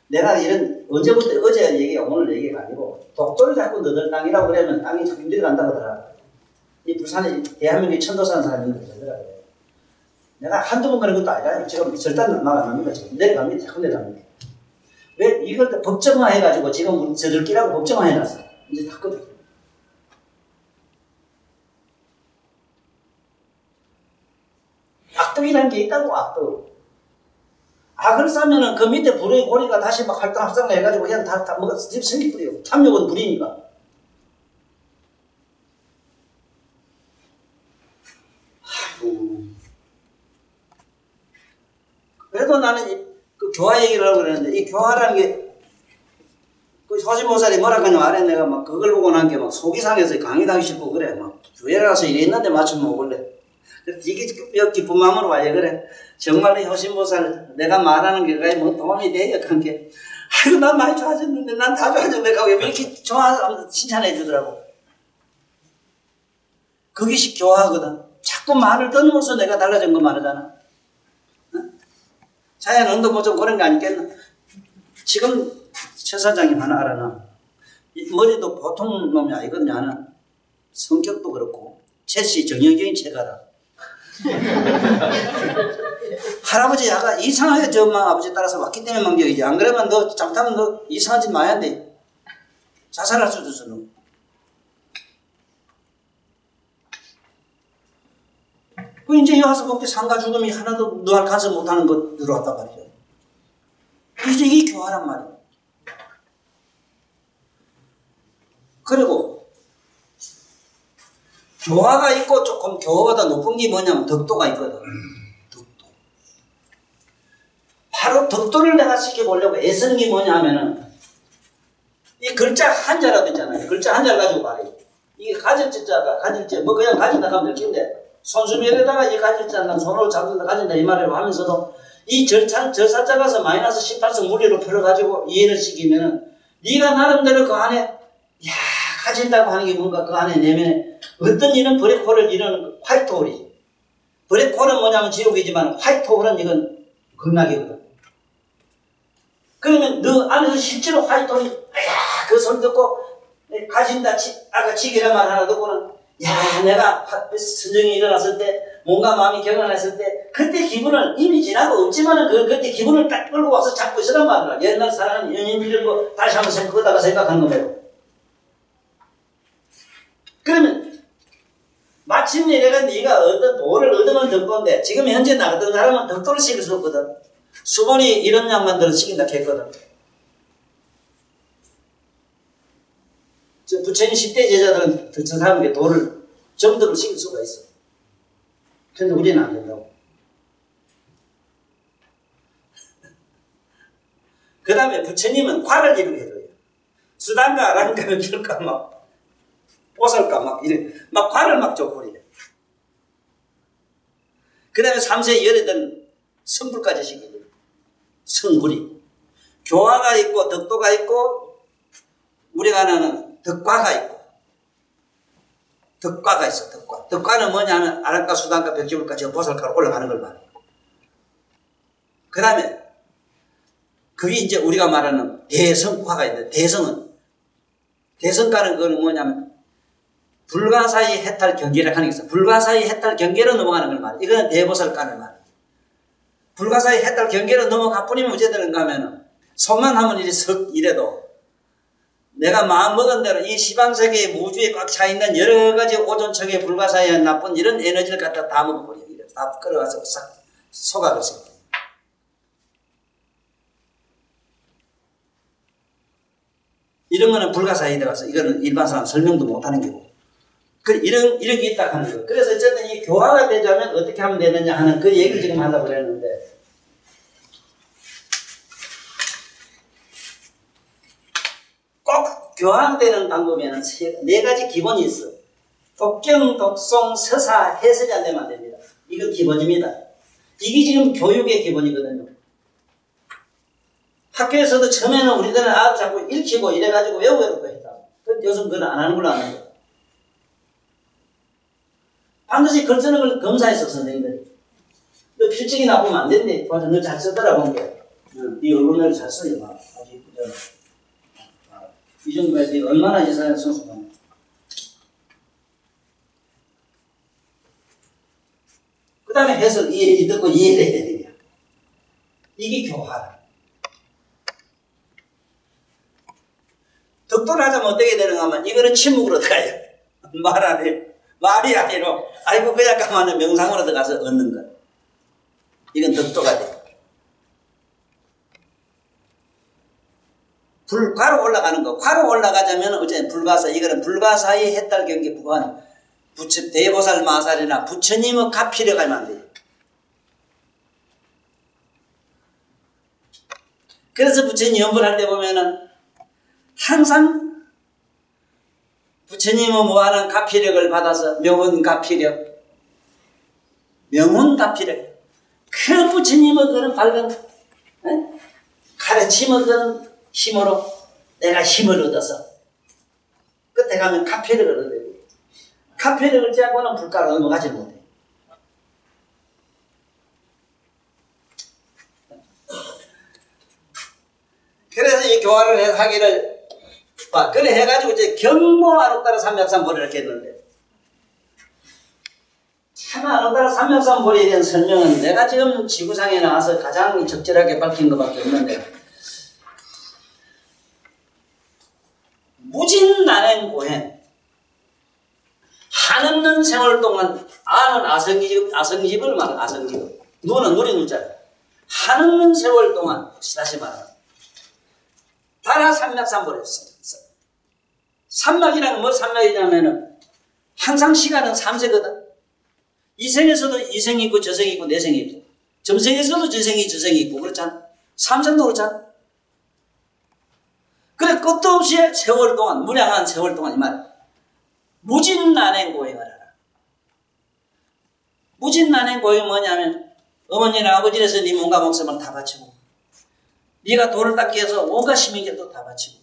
내가 이런 언제부터 어제 얘기가 오늘 얘기가 아니고 독도를 자꾸 너들 땅이라고 그러면 땅이 자꾸 힘들게 간다고 하더라. 이 부산에 대한민국에 천도 사는 사람이 그러더라. 내가 한두 번 그런 것도 아니라 지금 절단 막 안 합니다. 지금 내려갑니다. 자꾸 내려갑니다. 왜 이걸 법정화 해가지고 지금 저들끼라고 법정화 해놨어. 이제 다 꺼져. 악덕이라는 게 있다고 악덕. 악을 싸면은 그 밑에 불의 고리가 다시 막 활성화 해가지고 그냥 다 뭐가 생기버려요. 탐욕은 불이니까. 아이고. 그래도 나는 그 교화 얘기를 하려고 그랬는데 이 교화라는 게 그 소신보살이 뭐라 하냐면 아래 내가 막 그걸 보고 난 게 막 속이 상해서 강의도 하기 싫고 그래. 막 교회에 가서 이랬는데 맞추면 오길래. 이게 기쁜 마음으로 와야 그래. 정말로 효신보살 내가 말하는 게 뭐 도움이 돼요. 관계. 아이고 난 많이 좋아졌는데 난 다 좋아졌는데 왜 이렇게 칭찬해 주더라고. 그것이 교화거든. 자꾸 말을 떠넘어서 내가 달라진 거 말하잖아. 응? 자연 운동 뭐 좀 그런 거 아니겠나? 지금 최 사장님 하나 알아나. 머리도 보통 놈이 아니거든요. 하나. 성격도 그렇고 최씨 정형적인 체가라. 할아버지 야가 이상하게 저 엄마 아버지 따라서 왔기 때문에 망정이지. 안 그러면 너 잘못하면 너 이상한 짓 많이 한대. 자살할 수도 있어. 너. 그 이제 여기 와서 그렇게 상가 죽음이 하나도 너할 간섭 못하는 거 들어왔단 말이죠. 이제 이게 교화란 말이야. 그리고 교화가 있고 조금 교화보다 높은 게 뭐냐면 덕도가 있거든. 덕도. 바로 덕도를 내가 시켜보려고 애쓰는 게 뭐냐 하면은 이 글자 한자라도 있잖아요. 글자 한자를 가지고 말해. 이게 가질자가 가질자 뭐 그냥 가진다 하면 될 텐데 손수면에다가 이 가질자는 손으로 잡는다 가진다 이 말을 하면서도 이 절사자 가서 마이너스 18성 물리로 풀어가지고 이해를 시키면은 네가 나름대로 그 안에 야 가진다고 하는 게 뭔가 그 안에 내면에 어떤 일은 블랙홀을 이루는 화이트홀이지. 블랙홀은 뭐냐면 지옥이지만 화이트홀은 이건 극락이거든. 그러면 너 안에서 실제로 화이톤이 그 소리 듣고 가진다 아까 지기란 말 하나 듣고는 야 내가 선정이 일어났을 때 뭔가 마음이 경련했을 때 그때 기분을 이미 지나고 없지만은 그때 기분을 딱 끌고 와서 잡고 있으란 말이야. 옛날 사람 연인 이런 거 다시 한번 생각하다가 생각한 거예요. 그러면 마침내 내가 네가 어떤 도를 얻으면 덕도인데 지금 현재 나 같은 사람은 덕도를 시킬 수 없거든. 수본이 이런 양반들을 시킨다 했거든. 부처님 10대 제자들은 저 사람에게 도를 정도를 시킬 수가 있어. 근데 우리는 안 된다고. 그 다음에 부처님은 과를 이루게 해줘요. 수단가 아란가 몇줄까 막 보살까 막 이래 막 과를 막 줘버리래. 그 다음에 3세 열애들은 성불까지 시키죠. 성불이 교화가 있고 덕도가 있고 우리가 아는 덕과가 있고 덕과가 있어. 덕과는 뭐냐면 아란가 수단가 백지불까지 보살가로 올라가는 걸 말해요. 그 다음에 그게 이제 우리가 말하는 대성과가 있는데 대성과는 그거는 뭐냐면 불가사의 해탈 경계라고 하는 게 있어. 불가사의 해탈 경계로 넘어가는 걸 말해요. 이거는 대보살과를 말해요. 불가사의 해탈 경계로 넘어가 뿌리면 어째 되는가 하면은 손만 하면 이래도 내가 마음 먹은 대로 이 시방세계의 무주에 꽉 차있는 여러 가지 오존척의 불가사의 나쁜 이런 에너지를 갖다 다 먹어버려요. 다 끌어가서 싹 속아버려요. 이런 거는 불가사에 들어가서 이거는 일반 사람 설명도 못하는 거고. 이런 게 있다 하는 거. 그래서 어쨌든 이 교화가 되자면 어떻게 하면 되느냐 하는 그 얘기를 지금 하려고 그랬는데, 꼭 교화되는 방법에는 네 가지 기본이 있어. 독경, 독송, 서사, 해설이 안 되면 안 됩니다. 이건 기본입니다. 이게 지금 교육의 기본이거든요. 학교에서도 처음에는 우리들은 아주 자꾸 읽히고 이래가지고 외우고 했다. 근데 요즘 그건 안 하는 걸로 아는 거야. 반드시 글 쓰는 걸 검사했어, 선생님들이. 너 필적이 나쁘면 안 된대. 맞아, 너 잘 쓰더라, 본 게. 네 언론을 잘 써요, 막. 아주 이쁘잖아. 이 정도에서 얼마나 이사야, 선수가. 그 다음에 해설, 듣고 이해를 해야 되냐. 이게 교화다. 덕도를 하자면 어떻게 되는가 하면 이거는 침묵으로 들어가요. 말 안 해요. 말이 아니로 아이고 그냥 가만히 명상으로 들어가서 얻는 것. 이건 덕도가 돼요. 과로 올라가는 거. 과로 올라가자면 어쨌든 불가사. 이거는 불가사의 해탈 경계 부관. 대보살 마살이나 부처님의 가피려 가면 안 돼요. 그래서 부처님 연불할 때 보면은 항상 부처님은 뭐하는 가피력을 받아서 명운 가피력, 그 부처님의 그런 밝은 가르침의 그런 힘으로 내가 힘을 얻어서 끝에 가면 가피력을 얻어야 돼. 가피력을 째고는 불가로 넘어가지 못해. 그래서 이 교화를 하기를 그래 해가지고 이제 경모 아නු따라 삼맥삼보리를 이렇게 했는데, 참 아누따라 삼맥삼보리에 대한 설명은 내가 지금 지구상에 나와서 가장 적절하게 밝힌 것밖에 없는데, 무진난행고행, 한없는 세월 동안, 아는 아성집을 말하는 아성집, 눈은 누리 눈자야. 한없는 세월 동안, 다시 말하면 다라 삼맥삼보리였어. 삼맥이라는 뭐 삼맥이냐면은 항상 시간은 3세거든. 이 생에서도 이 생이 있고 저 생이 있고 내 생이 있고, 점생에서도 저 생이 있고 그렇잖아. 삼생도 그렇잖아. 그래 끝도 없이 세월 동안, 무량한 세월 동안 이 말. 무진난행고행을 하라. 무진난행고행이 뭐냐면 어머니나 아버지에서 네 몸과 목숨을 다 바치고, 네가 돌을 닦기 위해서 온갖 시민들도 다 바치고.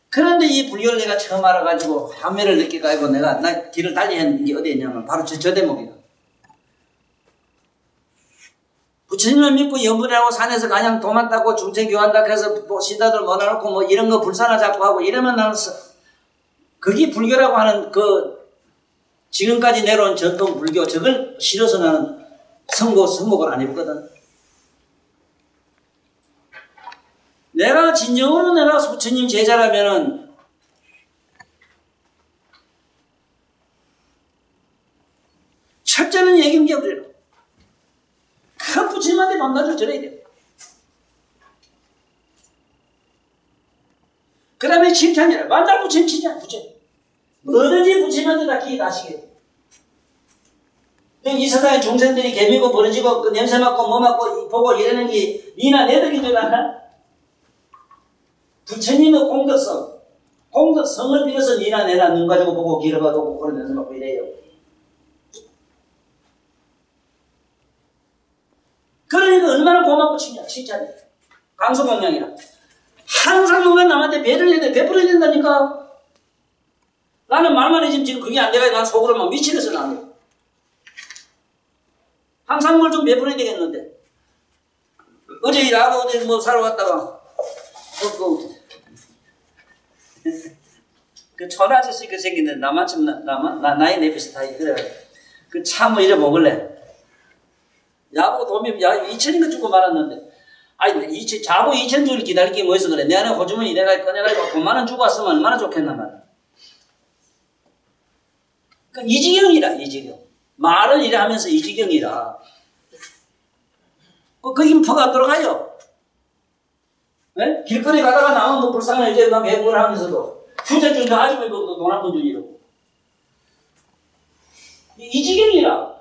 그런데 이 불교를 내가 처음 알아가지고 감회를 느끼고 내가 길을 달리 했는 게 어디 있냐면 바로 저 대목이다. 부처님을 믿고 염불이라고 산에서 그냥 도만 닦고 중생교한다고 해서 뭐 신다들 모아놓고 뭐 이런 거 불사나 잡고 하고 이러면 나는 그게 불교라고 하는 그 지금까지 내려온 전통 불교 저걸 싫어서 나는 선곡을 안 해보거든. 내가 진정으로 내가 부처님 제자라면은 첫째는 예경계버리라. 큰 부처님한테 반나절 드려야 돼. 그 다음에 칭찬이라. 만날 부처님 칭찬, 부처님. 뭐든지 부처님한테 다 기회 다시게. 이 세상에 중생들이 개미고 버려지고 그 냄새 맡고 뭐 맡고 보고 이러는 게 니나 내덕인 줄 알아? 부처님의 공덕성을 빌어서 니나 내나 눈 가지고 보고 길어가도 그런 냄새 맡고 이래요. 그러니까 얼마나 고맙고 칭찬이야. 강수공양이라. 항상 누가 남한테 배를 해야 돼. 베풀어야 된다니까. 나는 말만 해지면 지금 그게 안 돼가지고 난 속으로 막 미치겠어, 나는. 항상 뭘 좀 베풀어야 되겠는데. 어제 일하고 어제 뭐 사러 갔다가, 그 천아저씨 그 생긴데, 나만큼, 나이 내 비슷하게, 그래. 그 차 뭐 이래 먹을래. 야보고 돈이, 2천인가 주고 말았는데, 아니, 자고 2천 주를 기다릴 게 뭐 있어, 그래. 내 안에 호주머니 내가 꺼내가지고 9만원 주고 왔으면 얼마나 좋겠나 말이야. 그 이지경이라, 이지경. 말은 이래 하면서 이지경이라. 거긴 퍼가 안 들어가요. 네? 길거리 가다가 나오면 뭐 불쌍한 이제 막 배부를 하면서도 휴대 주는 아줌마 보고 돈 한 푼 주니 이러고. 이지경이라.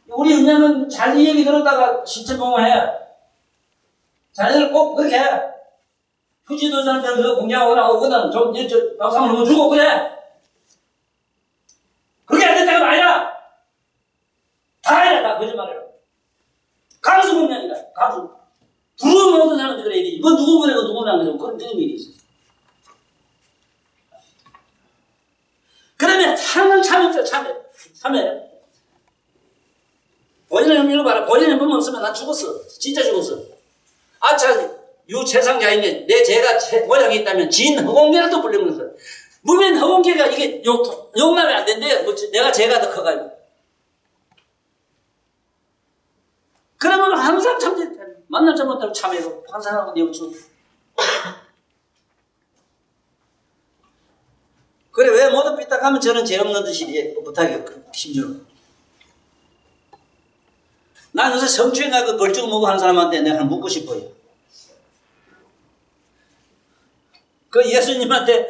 우리 은양은 자기 얘기 들었다가 실천봉을 해. 자기들 꼭 그렇게 해. 휴지도전한테 그 공장하거나 오거든. 저 밥상을 한번 주고 그래. 그게 안 됐다가 아니라 다 해라. 다 거짓말해라. 강수 공장이다. 강수. 부러움 모든 사람들 그래야 되지. 뭐 누구 그래고 누구는 안 그래고 그런 일이 있어. 그러면 항상 참여. 본인의 이거 봐라. 본인의 몸 없으면 난 죽었어. 진짜 죽었어. 아차, 유최상자인데 내 제가 모양이 있다면 진 허공계라도 불리면서 무면 허공계가 이게 용납이 안 된대. 뭐 내가 제가 더 커가지고. 그러면 항상 참지. 만날 때부터 참여고 환상하고 내우쳐. 그래 왜 모두 삐딱하면 저는 죄 없는 듯이 못하게 힘들어. 난 요새 성추행과 그 벌쭉 먹고 하는 사람한테 내가 묻고 싶어요. 그 예수님한테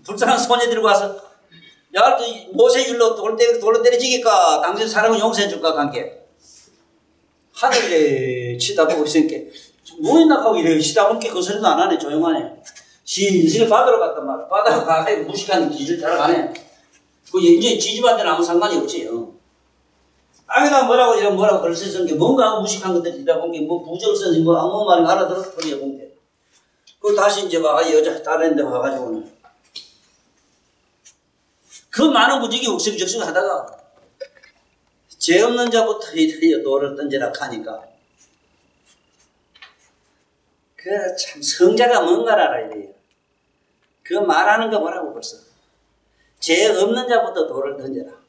불쌍한 소녀 들고 와서 야, 모세율로 돌로 때려지니까 당신 사람은 용서해 줄까 관계. 하늘에 치다보고 있으니까 뭐했나 하고 이래 치다보니까 그 소리도 안 하네. 조용하네. 진실을 바다로 갔단 말이야. 바다로 가서 무식한 기질 따라가네. 그 이제 지집한테는 아무 상관이 없지. 아이가 뭐라고 글쎄 쓴 게 뭔가 무식한 것들이다 본 게 뭐 부정선이 뭐 아무 말이 알아들었더니 본 게. 그 다시 이제 와 여자 다른 데 와가지고는 그 많은 무지개 욱색적색 하다가 죄 없는 자부터 돌을 던지라 하니까 그 참 성자가 뭔가를 알아야 돼요. 그 말하는 거 뭐라고 벌써 죄 없는 자부터 돌을 던져라.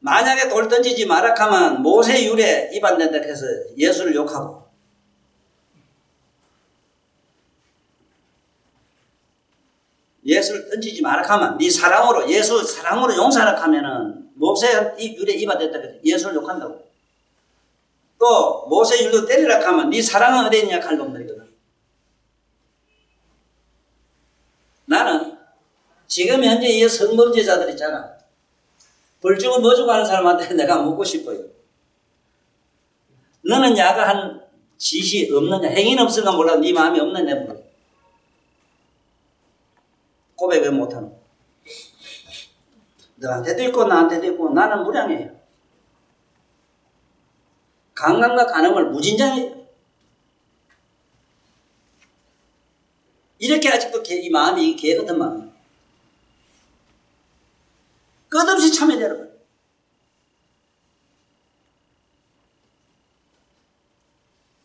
만약에 돌 던지지 마라 하면 모세 율에 위반된다 해서 예수를 욕하고 예수를 던지지 마라 하면 네 사랑으로 예수 사랑으로 용서하라 하면은 모세 율에 위반됐다 해서 예수를 욕한다고. 또 모세 율로 때리라 하면 네 사랑은 어디 있냐 할 놈들이거든. 나는 지금 현재 이 성범죄자들 있잖아. 벌주고 뭐주고 하는 사람한테 내가 묻고 싶어요. 너는 야가한 짓이 없느냐, 행위는 없을까 몰라도 네 마음이 없느냐 물어. 고백 왜 못하노? 너한테도 있고 나한테도 있고 나는 무량해요. 강간과 간음을 무진장해요. 이렇게 아직도 이 마음이 개 같은 마음이에요. 끝없이 참여되는 거예요.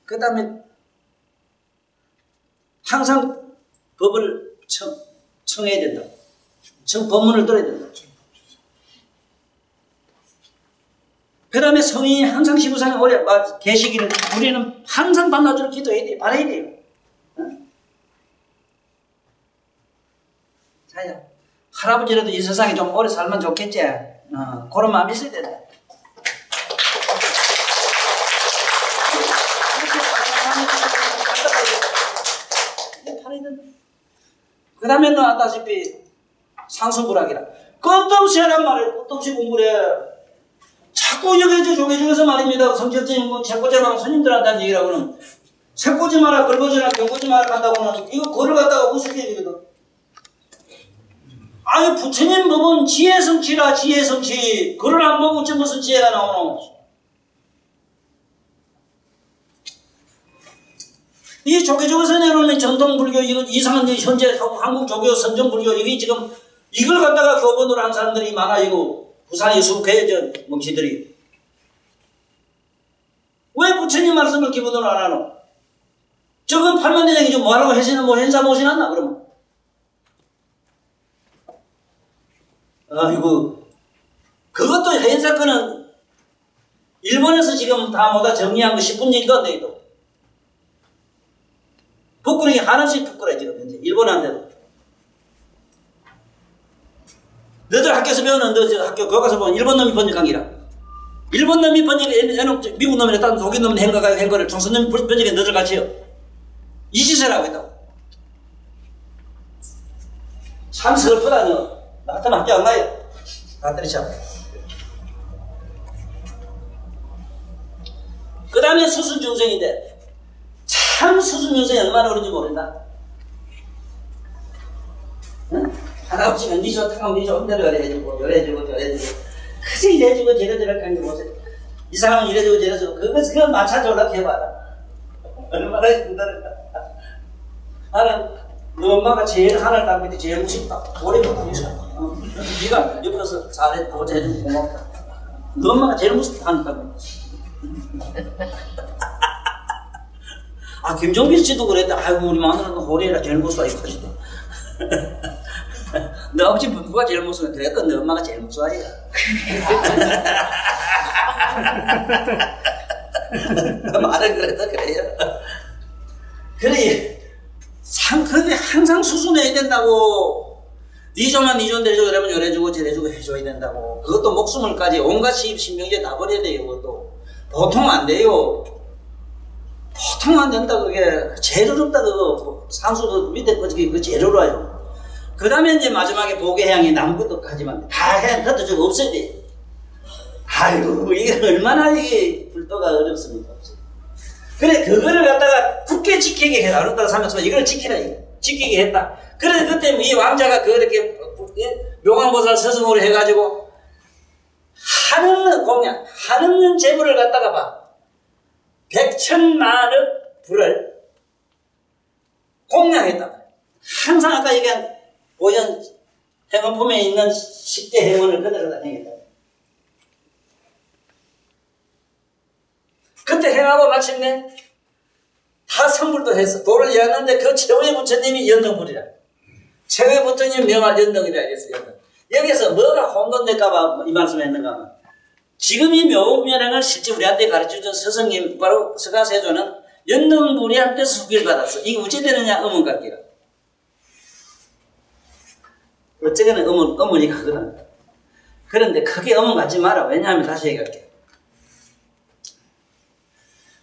그 다음에 항상 법을 청해야 된다. 법문을 들어야 된다. 그 다음에 성인이 항상 시부상에 오래 계시기를 우리는 항상 밤낮으로 기도해야 돼요. 바라야 돼요. 어? 자야, 할아버지라도 이 세상에 좀 오래 살면 좋겠지. 그런 마음이 있어야 된다. 그 다음에 너 아다시피 상수불학이라. 끝도 없이 하란 말이에요. 끝도 없이 공부를 해. 자꾸 여기 조계중에서 말입니다. 성철스님 뭐 책꽂이라고 스님들한테 얘기라고는 책꽂이 마라, 걸거지나 경꽂이 마라 한다고는 이거 글을 갖다가 우습게 얘기거든. 아니 부처님 법은 지혜성취라 지혜성취. 글을 안 보고 어째 무슨 지혜가 나오노. 이 조계중에서 내놓는 전통불교 이건 이상한 현재 한국 조교 선정불교 이게 지금 이걸 갖다가 교본으로 한 사람들이 많아. 이거 부산의 수국회전 멍치들이 왜 부처님 말씀을 기본으로 안 하노? 저건 팔만대장이 좀 뭐하라고 해시는 뭐 행사 모시놨나 그러면? 아이고 그것도 행사건은 일본에서 지금 다 모두 정리한 거 10분 정도 안 되겠다. 부끄러기 한없이 부끄러워 지금 현재 일본한테도. 너들 학교에서 배우는 너 학교 교과서 보면 일본 놈이 번역한기라. 일본 놈이 번역해 미국 놈이나 다른 독일 놈이 한 거를 조선 놈이 번역해 너들 같이요. 이 짓을 하고 있다고. 참 슬프다 너. 나 같으면 학교 안 가요. 다 때리쳐. 그 다음에 수순중생인데 참 수순중생이 얼마나 그런지 모른다. 응? 할아버지가 니 좋다고 하면 니 좋은 대로 이래주고 저래주고 그저 이래주고 저래주고 하는 게 보세요. 이 사람은 이래주고 저래주고 그거 맞춰줘라 해봐라. 얼마나 힘들을까. 나는 너 엄마가 제일 하늘 땅 밑에 제일 무섭다. 오래 못하니까. 네가 옆에서 잘해 보자 해주고 고맙다. 너 엄마가 제일 무섭다 하늘 땅 밑에. 아 김종필 씨도 그랬다. 아이고 우리 마누라는 호리에라 제일 무서워 이 커지다. 너 아버지 누가 제일 무서워? 그래도 너 엄마가 제일 무서워하지. 말은 그래도 그래요. 그래, 그게 항상 수순해야 된다고. 니 조만 니 존 대주고 이러면 요래주고 저래주고 해줘야 된다고. 그것도 목숨을까지 온갖 신명제 다 버려야 돼요. 그것도 보통 안 돼요. 보통 안 된다. 그게 제일 어렵다. 그거 상수 밑에 그 제일 어려워요. 그 다음에 이제 마지막에 보계향이 남부도 하지만 다 해, 그것도 좀 없어야 돼. 아이고, 이게 얼마나 이게 불도가 어렵습니까? 그래, 그거를 갖다가 굳게 지키게 해라. 어렵다고 하면서 이걸 지키라, 지키게 했다. 그래, 그때 이 왕자가 그렇게 묘광보살 스승으로 해가지고 한없는 공양, 한없는 재물을 갖다가 봐. 100,000만억 불을 공양했다. 항상 아까 얘기한 오전 행원품에 있는 10대 행원을 그대로 다 행했다. 그때 행하고 마침내 다 선물도 했어. 돌을 이었는데 그 최후의 부처님이 연등불이라. 최후의 부처님 명할 연등이라 이랬어요. 여기서 뭐가 혼돈될까봐 이 말씀을 했는가 하면 지금 이 묘면행을 실제 우리한테 가르쳐준 스승님 바로 스가세조는 연등불이한테 수기를 받았어. 이게 어찌 되느냐 의문각기라. 어쩌게는 어머니 가거든. 그런데 크게 어머니 갖지 마라. 왜냐하면 다시 얘기할게.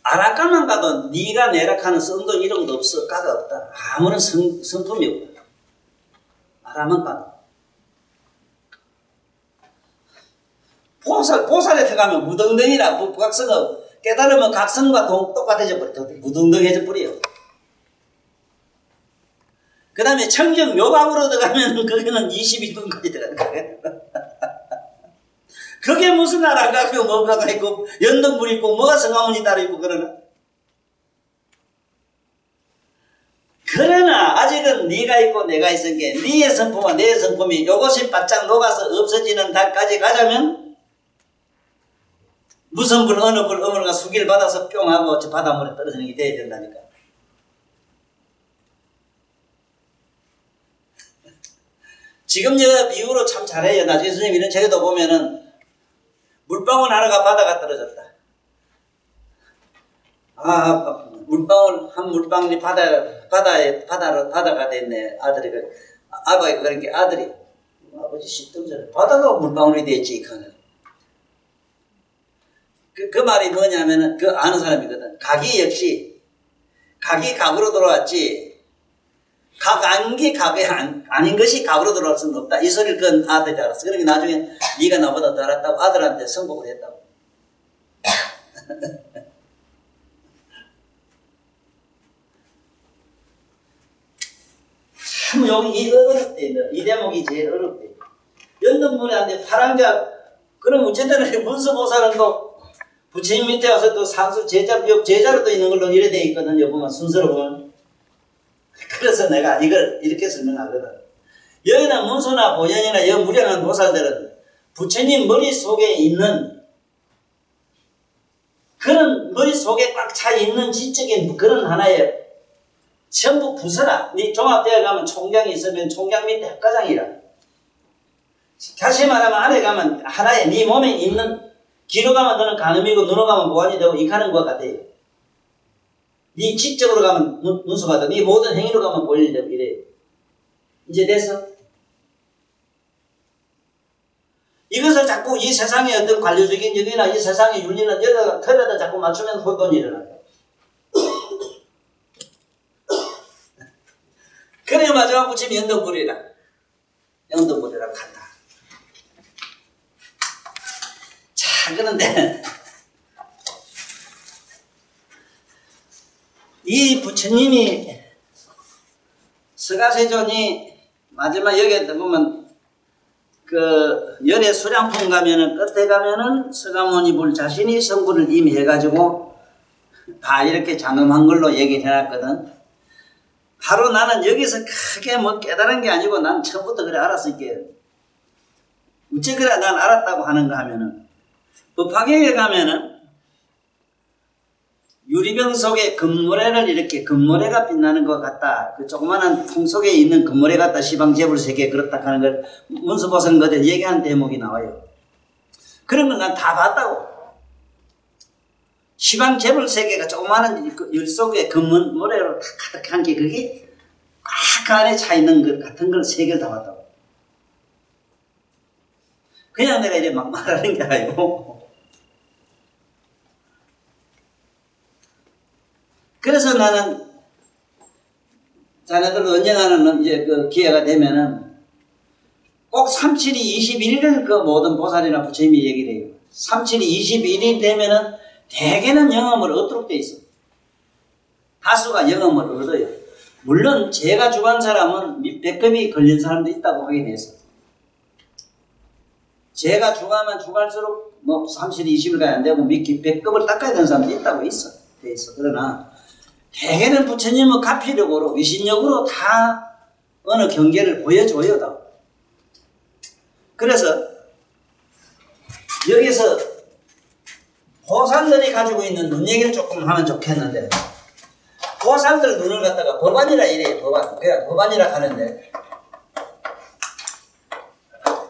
아라까만 가도 네가 내락하는 썬도 이런 거 없어. 가가 없다. 아무런 성품이 없다. 아라만 가도. 보살에 들어가면 무등등이라 부각성은 깨달으면 각성과 똑같아져 버려. 무등등해져 버려요. 그 다음에 청정 묘방으로 들어가면 거기는 22분까지 들어가는 거예요. 그게 무슨 나라가 있고 뭐가 있고 연등불 있고 뭐가 성화문이 따로 있고 그러나. 그러나 아직은 네가 있고 내가 있은 게 네의 성품과 내 성품이 요것이 바짝 녹아서 없어지는 달까지 가자면 무슨 불, 어느 불, 어머니가 수기를 받아서 뿅 하고 저 바닷물에 떨어지는 게 돼야 된다니까. 지금 저 비유로 참 잘해요. 나중에 선생님 이런 책에도 보면은 물방울 하나가 바다가 떨어졌다. 아, 물방울, 한 물방울이 바다가 됐네. 아들이, 아버지가 그런 게 아들이, 아버지 시점전에 바다가 물방울이 됐지, 이카는. 그 말이 뭐냐면은, 그 아는 사람이거든. 각이 역시, 각이 각으로 돌아왔지, 각 아닌 게 각이 아닌 것이 각으로 돌아올 수는 없다. 이 소리를 그 아들이 알았어. 그러니까 나중에 네가 나보다 더 알았다고 아들한테 선곡을 했다고. 참 여기 어렵대. 이 대목이 제일 어렵대. 연등문에한테 파랑자, 그럼 어쨌든 문수보살은 또 부처님 밑에 와서 또 상수 제자로 또 있는 걸로 이래 돼 있거든요. 보면 순서로 보면. 그래서 내가 이걸 이렇게 설명하거든. 여기는 문수나 보현이나 여 무량한 보살들은 부처님 머릿속에 있는 그런 머릿속에 꽉 차 있는 지적인 그런 하나의 전부 부서라. 네 종합대학 가면 총장이 있으면 총장 밑에 학과장이라. 다시 말하면 안에 가면 하나의 네 몸에 있는 귀로 가면 너는 간음이고 눈으로 가면 보안이 되고 이카는 것 같아요. 네 지적으로 가면 문수가 돼. 네 모든 행위로 가면 보일이 되고 이래. 이제 됐어? 이것을 자꾸 이 세상의 어떤 관료적인 영이나 이 세상의 윤리는 여기다가 털에다 자꾸 맞추면 혼돈이 일어나요. 그래 마지막 붙이면 연등불이라. 연등불이라고 한다. 자, 그런데 이 부처님이 서가세존이 마지막 여기에 보면 그 열의 수량품 가면은 끝에 가면은 서가모니불 자신이 성불을 이미 해가지고 다 이렇게 장엄한 걸로 얘기를 해놨거든. 바로 나는 여기서 크게 뭐 깨달은 게 아니고 난 처음부터 그래 알았을게. 어째 그래 난 알았다고 하는가 하면은 법화계에 가면은 유리병 속에 금모래를 이렇게 금모래가 빛나는 것 같다. 그 조그마한 통 속에 있는 금모래 같다. 시방제불 세계 그렇다 하는 걸 문수보살 거대 얘기한 대목이 나와요. 그런 건 난 다 봤다고. 시방제불 세계가 조그마한 유 속에 금모래로 가득한 게 그게 꽉 그 안에 차 있는 것 같은 걸 세계를 다 봤다고. 그냥 내가 이래 막 말하는 게 아니고. 그래서 나는 자네들 언젠가는 이제 그 기회가 되면은 꼭 372 21일을 그 모든 보살이나 부처님이 얘기를 해요. 372 21일 되면은 대개는 영험을 얻도록 돼 있어. 다수가 영험을 얻어요. 물론 제가 주관 사람은 백급이 걸린 사람도 있다고 하게 돼서 제가 주가면 주갈수록 뭐 30일 20일 가야 안 되고 밑기 백급을 닦아야 되는 사람도 있다고 돼 있어. 그러나 대개는 부처님은 가피력으로 위신력으로 다 어느 경계를 보여줘요. 다. 그래서 여기서 보살들이 가지고 있는 눈 얘기를 조금 하면 좋겠는데 보살들 눈을 갖다가 법안이라 이래요. 법안. 그냥 법안이라 하는데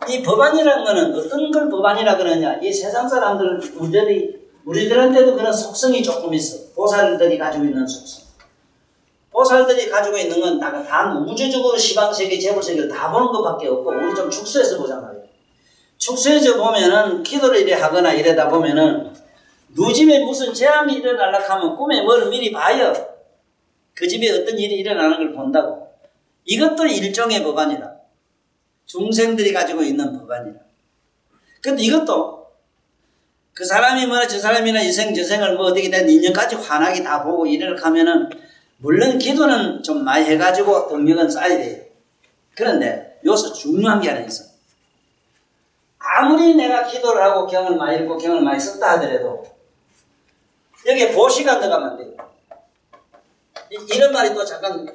이 법안이라는 거는 어떤 걸 법안이라 그러냐. 이 세상 사람들 우리들한테도 그런 속성이 조금 있어. 보살들이 가지고 있는 속성. 보살들이 가지고 있는 건 다 우주적으로 시방세계, 재물세계를 다 보는 것밖에 없고 우리 좀 축소해서 보잖아요. 축소해서 보면은 기도를 이래 하거나 이러다 보면은 누 집에 무슨 재앙이 일어나려고 하면 꿈에 뭘 미리 봐요. 그 집에 어떤 일이 일어나는 걸 본다고. 이것도 일종의 법안이라. 중생들이 가지고 있는 법안이라. 근데 이것도 그 사람이 뭐나 저 사람이나 이생 저생을 뭐 어떻게 된 인연까지 환하게 다 보고 이래를 하면은 물론 기도는 좀 많이 해가지고 능력은 쌓아야 돼요. 그런데 여기서 중요한 게 하나 있어. 아무리 내가 기도를 하고 경을 많이 읽고 경을 많이 썼다 하더라도 여기에 보시가 들어가면 안 돼요. 이런 말이 또 잠깐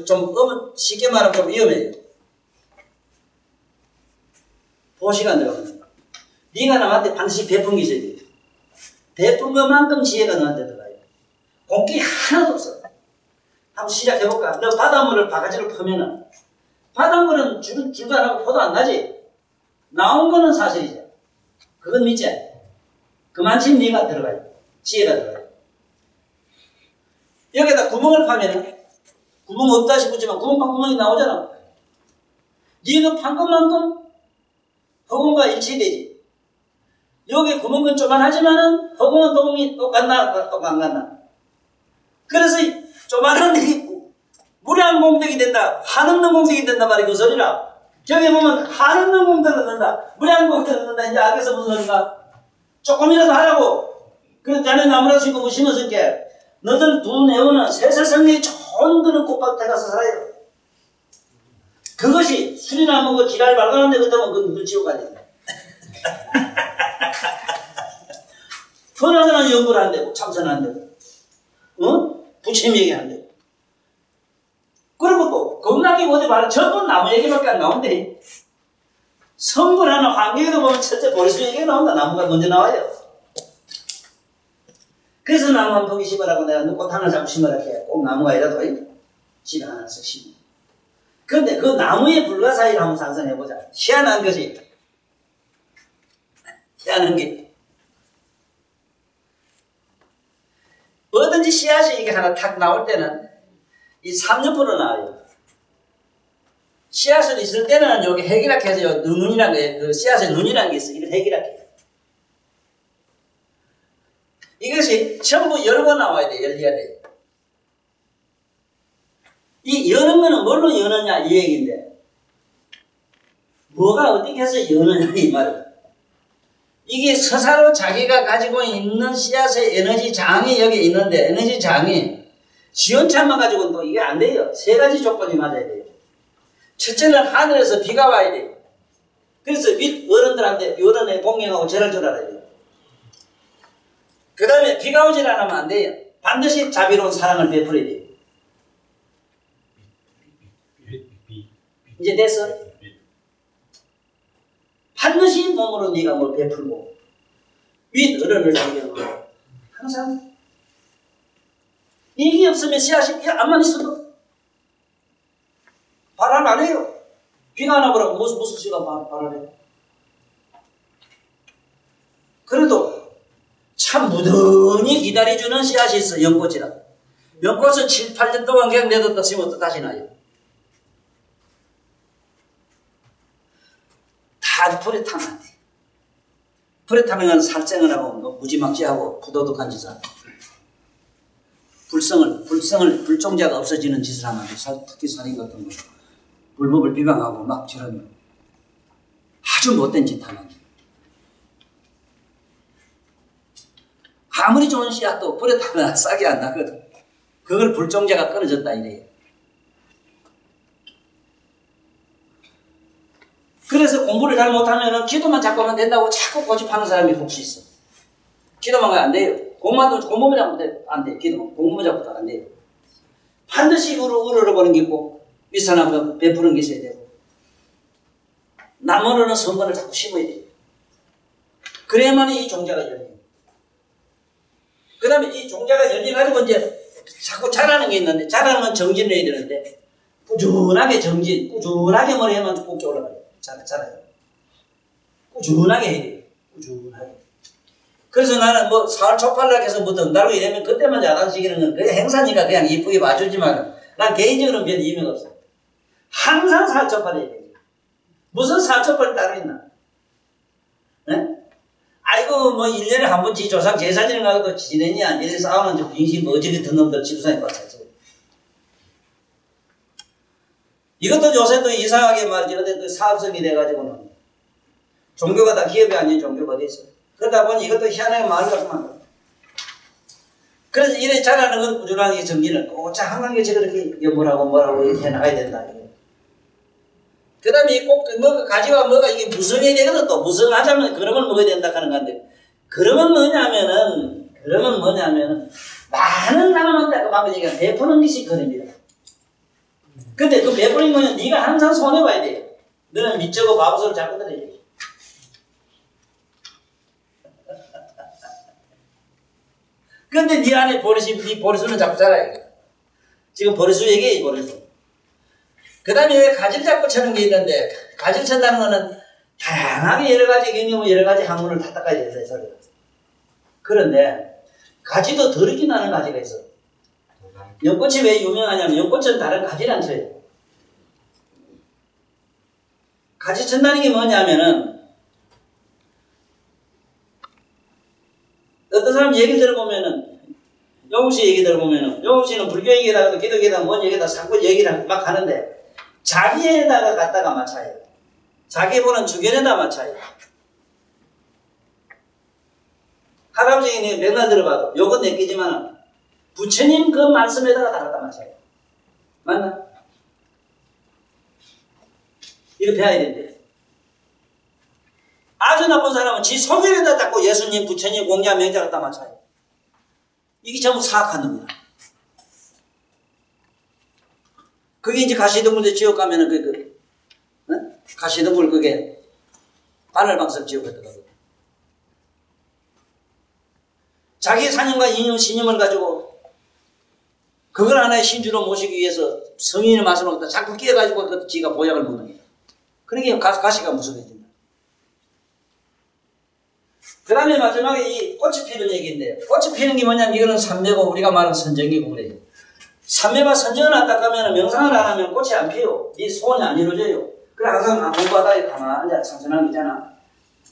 좀 쉽게 말하면 좀 위험해요. 보시가 들어가면 네가 남한테 반드시 베푼 게 있어야 돼요. 베푼 것만큼 지혜가 너한테 들어가요. 공기 하나도 없어. 한번 시작해볼까? 너 바닷물을 바가지로 퍼면은 바닷물은 줄도 안 하고 포도 안 나지? 나온 거는 사실이죠. 그건 믿지? 그만큼 네가 들어가요. 지혜가 들어가요. 여기다 구멍을 파면은 구멍 없다 싶었지만 구멍이 나오잖아. 네가 판 것만큼 허공과 일치되지. 여기 구멍은 조만하지만은 허공은 동이 똑같나? 똑안 같나? 그래서 조만한 물에 한 공덕이 된다. 한없는 공덕이 된다 말이 그 소리라. 저기 보면 한없는 공덕을 넣는다. 물에 한 공덕을 넣는다. 이제 알겠어 무슨 소리인가? 조금이라도 하라고. 그래서 자네 나무라도 심고 뭐 심었을게. 너들 두 내원은 세세성에 좋은 그런 꽃밭에 가서 살아요. 그것이 술이나 먹고 지랄 발간하는데 그때면 그건 지옥 가야 된다. 편하게는 연구를 안 되고 참선을 안 되고 부처님 얘기 안 되고 그리고 또 겁나게 어디 말해 전부 나무 얘기밖에 안 나온대. 성불하는 환경에도 보면 첫째 보리수 얘기가 나온다. 나무가 먼저 나와요. 그래서 나무 한 포기 심으라고 내가 꽃 하나 잡고 심으라 해. 꼭 나무가 아니라도 집에 하나씩 심어. 그런데 그 나무의 불가사의를 한번 상상해보자. 희한한 것이. 희한한 게. 뭐든지 씨앗이 이게 하나 탁 나올 때는 이 삼육부로 나와요. 씨앗을 있을 때는 여기 핵이라고 해서 눈이라는 게, 그 씨앗에 눈이라는 게 있어. 이걸 핵이라고 해요. 이것이 전부 열고 나와야 돼. 열려야 돼. 이 여는 거는 뭘로 여느냐 이 얘기인데 뭐가 어떻게 해서 여느냐 이 말이야. 이게 스스로 자기가 가지고 있는 씨앗의 에너지 장이 여기 있는데 에너지 장이 시원찮만 가지고는 또 이게 안 돼요. 세 가지 조건이 맞아야 돼요. 첫째는 하늘에서 비가 와야 돼요. 그래서 윗 어른들한테 어른의 공경하고 절할 줄 알아야 돼요. 그 다음에 비가 오질 않으면 안 돼요. 반드시 자비로운 사랑을 베풀어야 돼요. 이제 됐어? 반드시 몸으로 네가 뭘 베풀고 윗 어른을 공경하고 항상 이게 없으면 씨앗이 암만 있어도 발언 안 해요. 비가 안 와버리면 무슨 씨가 발언해요. 그래도 참 무던히 기다려주는 씨앗이 있어. 연꽃이라. 연꽃은 7, 8년 동안 그냥 내뒀다 심었다 다시 나요. 다 불에 타면 안 돼. 불에 타면 살생을 하고 무지막지하고 부도덕한 짓을 하고 불종자가 없어지는 짓을 하면 안 돼. 특히 살인 같은 거. 불법을 비방하고 막 저런 아주 못된 짓 하면 안 돼. 아무리 좋은 씨앗도 불에 타면 싹이 안 나거든. 그걸 불종자가 끊어졌다 이래요. 그래서 공부를 잘 못하면 기도만 자꾸 하면 된다고 자꾸 고집하는 사람이 혹시 있어. 기도만 가면 안 돼요. 공부만 잡고 안 돼. 공부만 잡고도 안 돼요. 반드시 우러러보는 게 있고 윗사람 베푸는 게 있어야 되고 나무로는 선거를 자꾸 심어야 돼요. 그래야만 이 종자가 열려요. 그 다음에 이 종자가 열려가지고 이제 자꾸 자라는 게 있는데 자라는 건 정진을 해야 되는데 꾸준하게 꾸준하게 뭘 하면 꽃게 올라가요. 자라요. 꾸준하게 해야 돼요. 꾸준하게. 그래서 나는 뭐 사흘 초팔락 해서 뭐 덩달고 이러면 그때만 야단시키는 건 그게 행사니까 그냥 이쁘게 봐주지만 난 개인적으로는 별 의미가 없어. 항상 사흘 초팔 해야 돼요. 무슨 사흘 초팔이 따로 있나? 네? 아이고 뭐 1년에 한 번 지 조상 제사 지는 가도 지내니 안 지내 싸우는 저 빙신 머지기 든 놈들 집사에 빠졌어. 이것도 요새 또 이상하게 말이지. 또 사업성이 돼가지고는 종교가 다 기업이 아닌 종교가 돼 있어. 그러다 보니 이것도 희한하게 말을 갖고 만들어. 그래서 이래 잘하는 건 꾸준하게 정진을 꼬차 한강에 저렇게 연구하고 뭐라고 이렇게 해나가야 된다. 그 다음에 꼭 뭐 가지와 뭐가 이게 무성해야 되거든. 또 무성하자면 그러면 먹어야 된다 하는 건데 그러면 뭐냐면은 많은 사람한테 그 방금 얘기한 베푸는 것이 그림이다. 근데 그 베푸는 거는 네가 항상 손해봐야 돼. 너는 밑저고 바보소를 자꾸 들어야 돼. 근데 네 안에 네 보리수는 자꾸 자라요. 지금 보리수 얘기해, 보리수. 그 다음에 가지를 잡고 쳐는 게 있는데, 가지를 친다는 거는 다양하게 여러 가지 경험을 여러 가지 학문을 다 닦아야 된다, 소리가. 그런데, 가지도 덜 익이 나는 가지가 있어. 연꽃이 왜 유명하냐면, 연꽃은 다른 가지를 안 쳐요. 가지 친다는 게 뭐냐면은, 어떤 사람 얘기 들어보면은, 용욱 씨 얘기 들어보면은, 용욱 씨는 불교 얘기에다가 기도 얘기에다가 뭔 얘기에다가 자꾸 얘기를 막 하는데, 자기에다가 갖다가 맞춰요. 자기 보는 주견에다 맞춰요. 할아버지가 맨날 들어봐도, 요건 내끼지만, 부처님 그 말씀에다가 다 갖다 맞춰요. 맞나? 이거 배워야 된대. 아주 나쁜 사람은 지 소견에다 잡고 예수님, 부처님, 공자, 명자 갖다 맞춰요. 이게 전부 사악한 놈이야. 그게 이제 가시덤불에 지옥 가면은 가시덤불 그게 바늘방석 지옥 같더라고요. 자기 사념과 이념, 신념을 가지고 그걸 하나의 신주로 모시기 위해서 성인의 말씀을 갖다 자꾸 끼어가지고 그 지가 보약을 먹는 거야. 그러니까 가시가 무서워진다. 그 다음에 마지막에 이 꽃이 피는 얘기인데, 꽃이 피는 게 뭐냐면 이거는 삼매고 우리가 말하는 선정이고 그래요. 삼매와 선정을 안 닦으면 명상을 안 하면 꽃이 안 피요. 이 소원이 안 이루어져요. 그래 항상 공부하다가 가만히 앉아 참선하는 게 있잖아.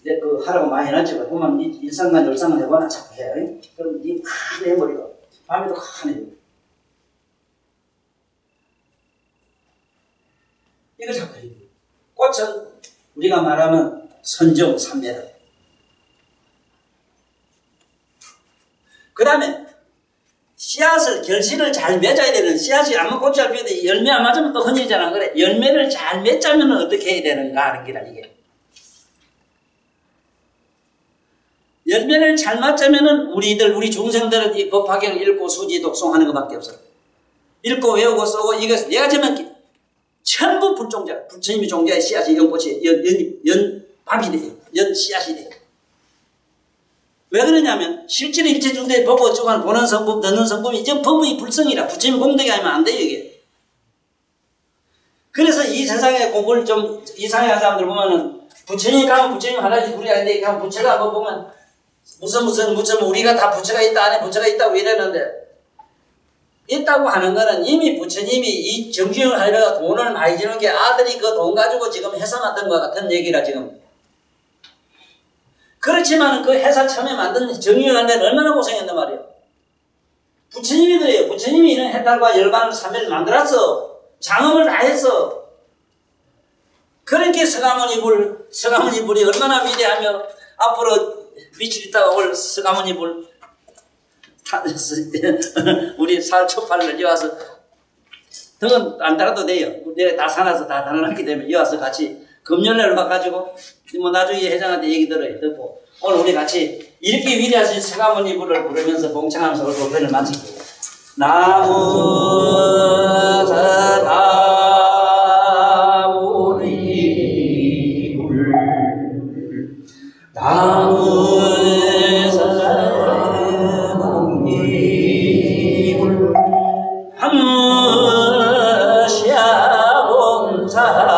이제 그 하라고 많이 해놨지. 보면 일상만 열상을 해보나 자꾸 해. 그럼 니 다 해버리고 밤에도 가만히 해. 이걸 자꾸 해야 돼. 꽃은 우리가 말하면 선정 삼매다. 그 다음에 씨앗을 결실을 잘 맺어야 되는 씨앗이 아무 꽃이 잘 피어도 열매 안 맞으면 또 흔들리잖아. 그래 열매를 잘 맺자면 어떻게 해야 되는가 하는 게라 이게. 열매를 잘 맞자면은 우리 중생들은 이 법화경을 읽고 수지 독송하는 것밖에 없어. 읽고 외우고 쓰고 이것을 내가 지면 전부 불종자, 부처님이 종자의 씨앗이 연꽃이 연밥이 돼요. 연 씨앗이 돼요. 왜 그러냐면 실제로 일체 중대에 보고 어쩌고 하는 보는 성품, 듣는 성품이 이제 법의 불성이라 부처님 공덕이 하면 안 돼요 이게. 그래서 이 세상에 공부를 좀 이상하게 하는 사람들 보면은 부처님 가면 부처님 하나씩 우리가 있는데 가면 부처가 한번 보면 무슨 우리가 다 부처가 있다 안에 부처가 있다고 이랬는데 있다고 하는 거는 이미 부처님이 이 정신을 하려고 돈을 많이 주는 게 아들이 그 돈 가지고 지금 회사 만든 것 같은 얘기라 지금. 그렇지만 그 회사 처음에 만든 정의를 하는 데는 얼마나 고생했단 말이에요. 부처님이 그래요. 부처님이 이런 해탈과 열반을 삼매를 만들었어. 장엄을 다 했어. 그렇게 서가모니 불이 얼마나 위대하며 앞으로 빛이 있다가 올 서가모니 불 우리 살 초파를 여와서 등은 안 달아도 돼요. 내가 다 사놔서 다 달아놨기 때문에 여와서 같이 금연을 바꿔가지고 뭐 나중에 회장한테 얘기 들어요. 듣고 오늘 우리 같이 이렇게 위대하신 서가모니 불을 부르면서 봉창하면서 오늘 법회를 마치고 나무 서가모니 불 나무 서가모니 불 한무샤 봉사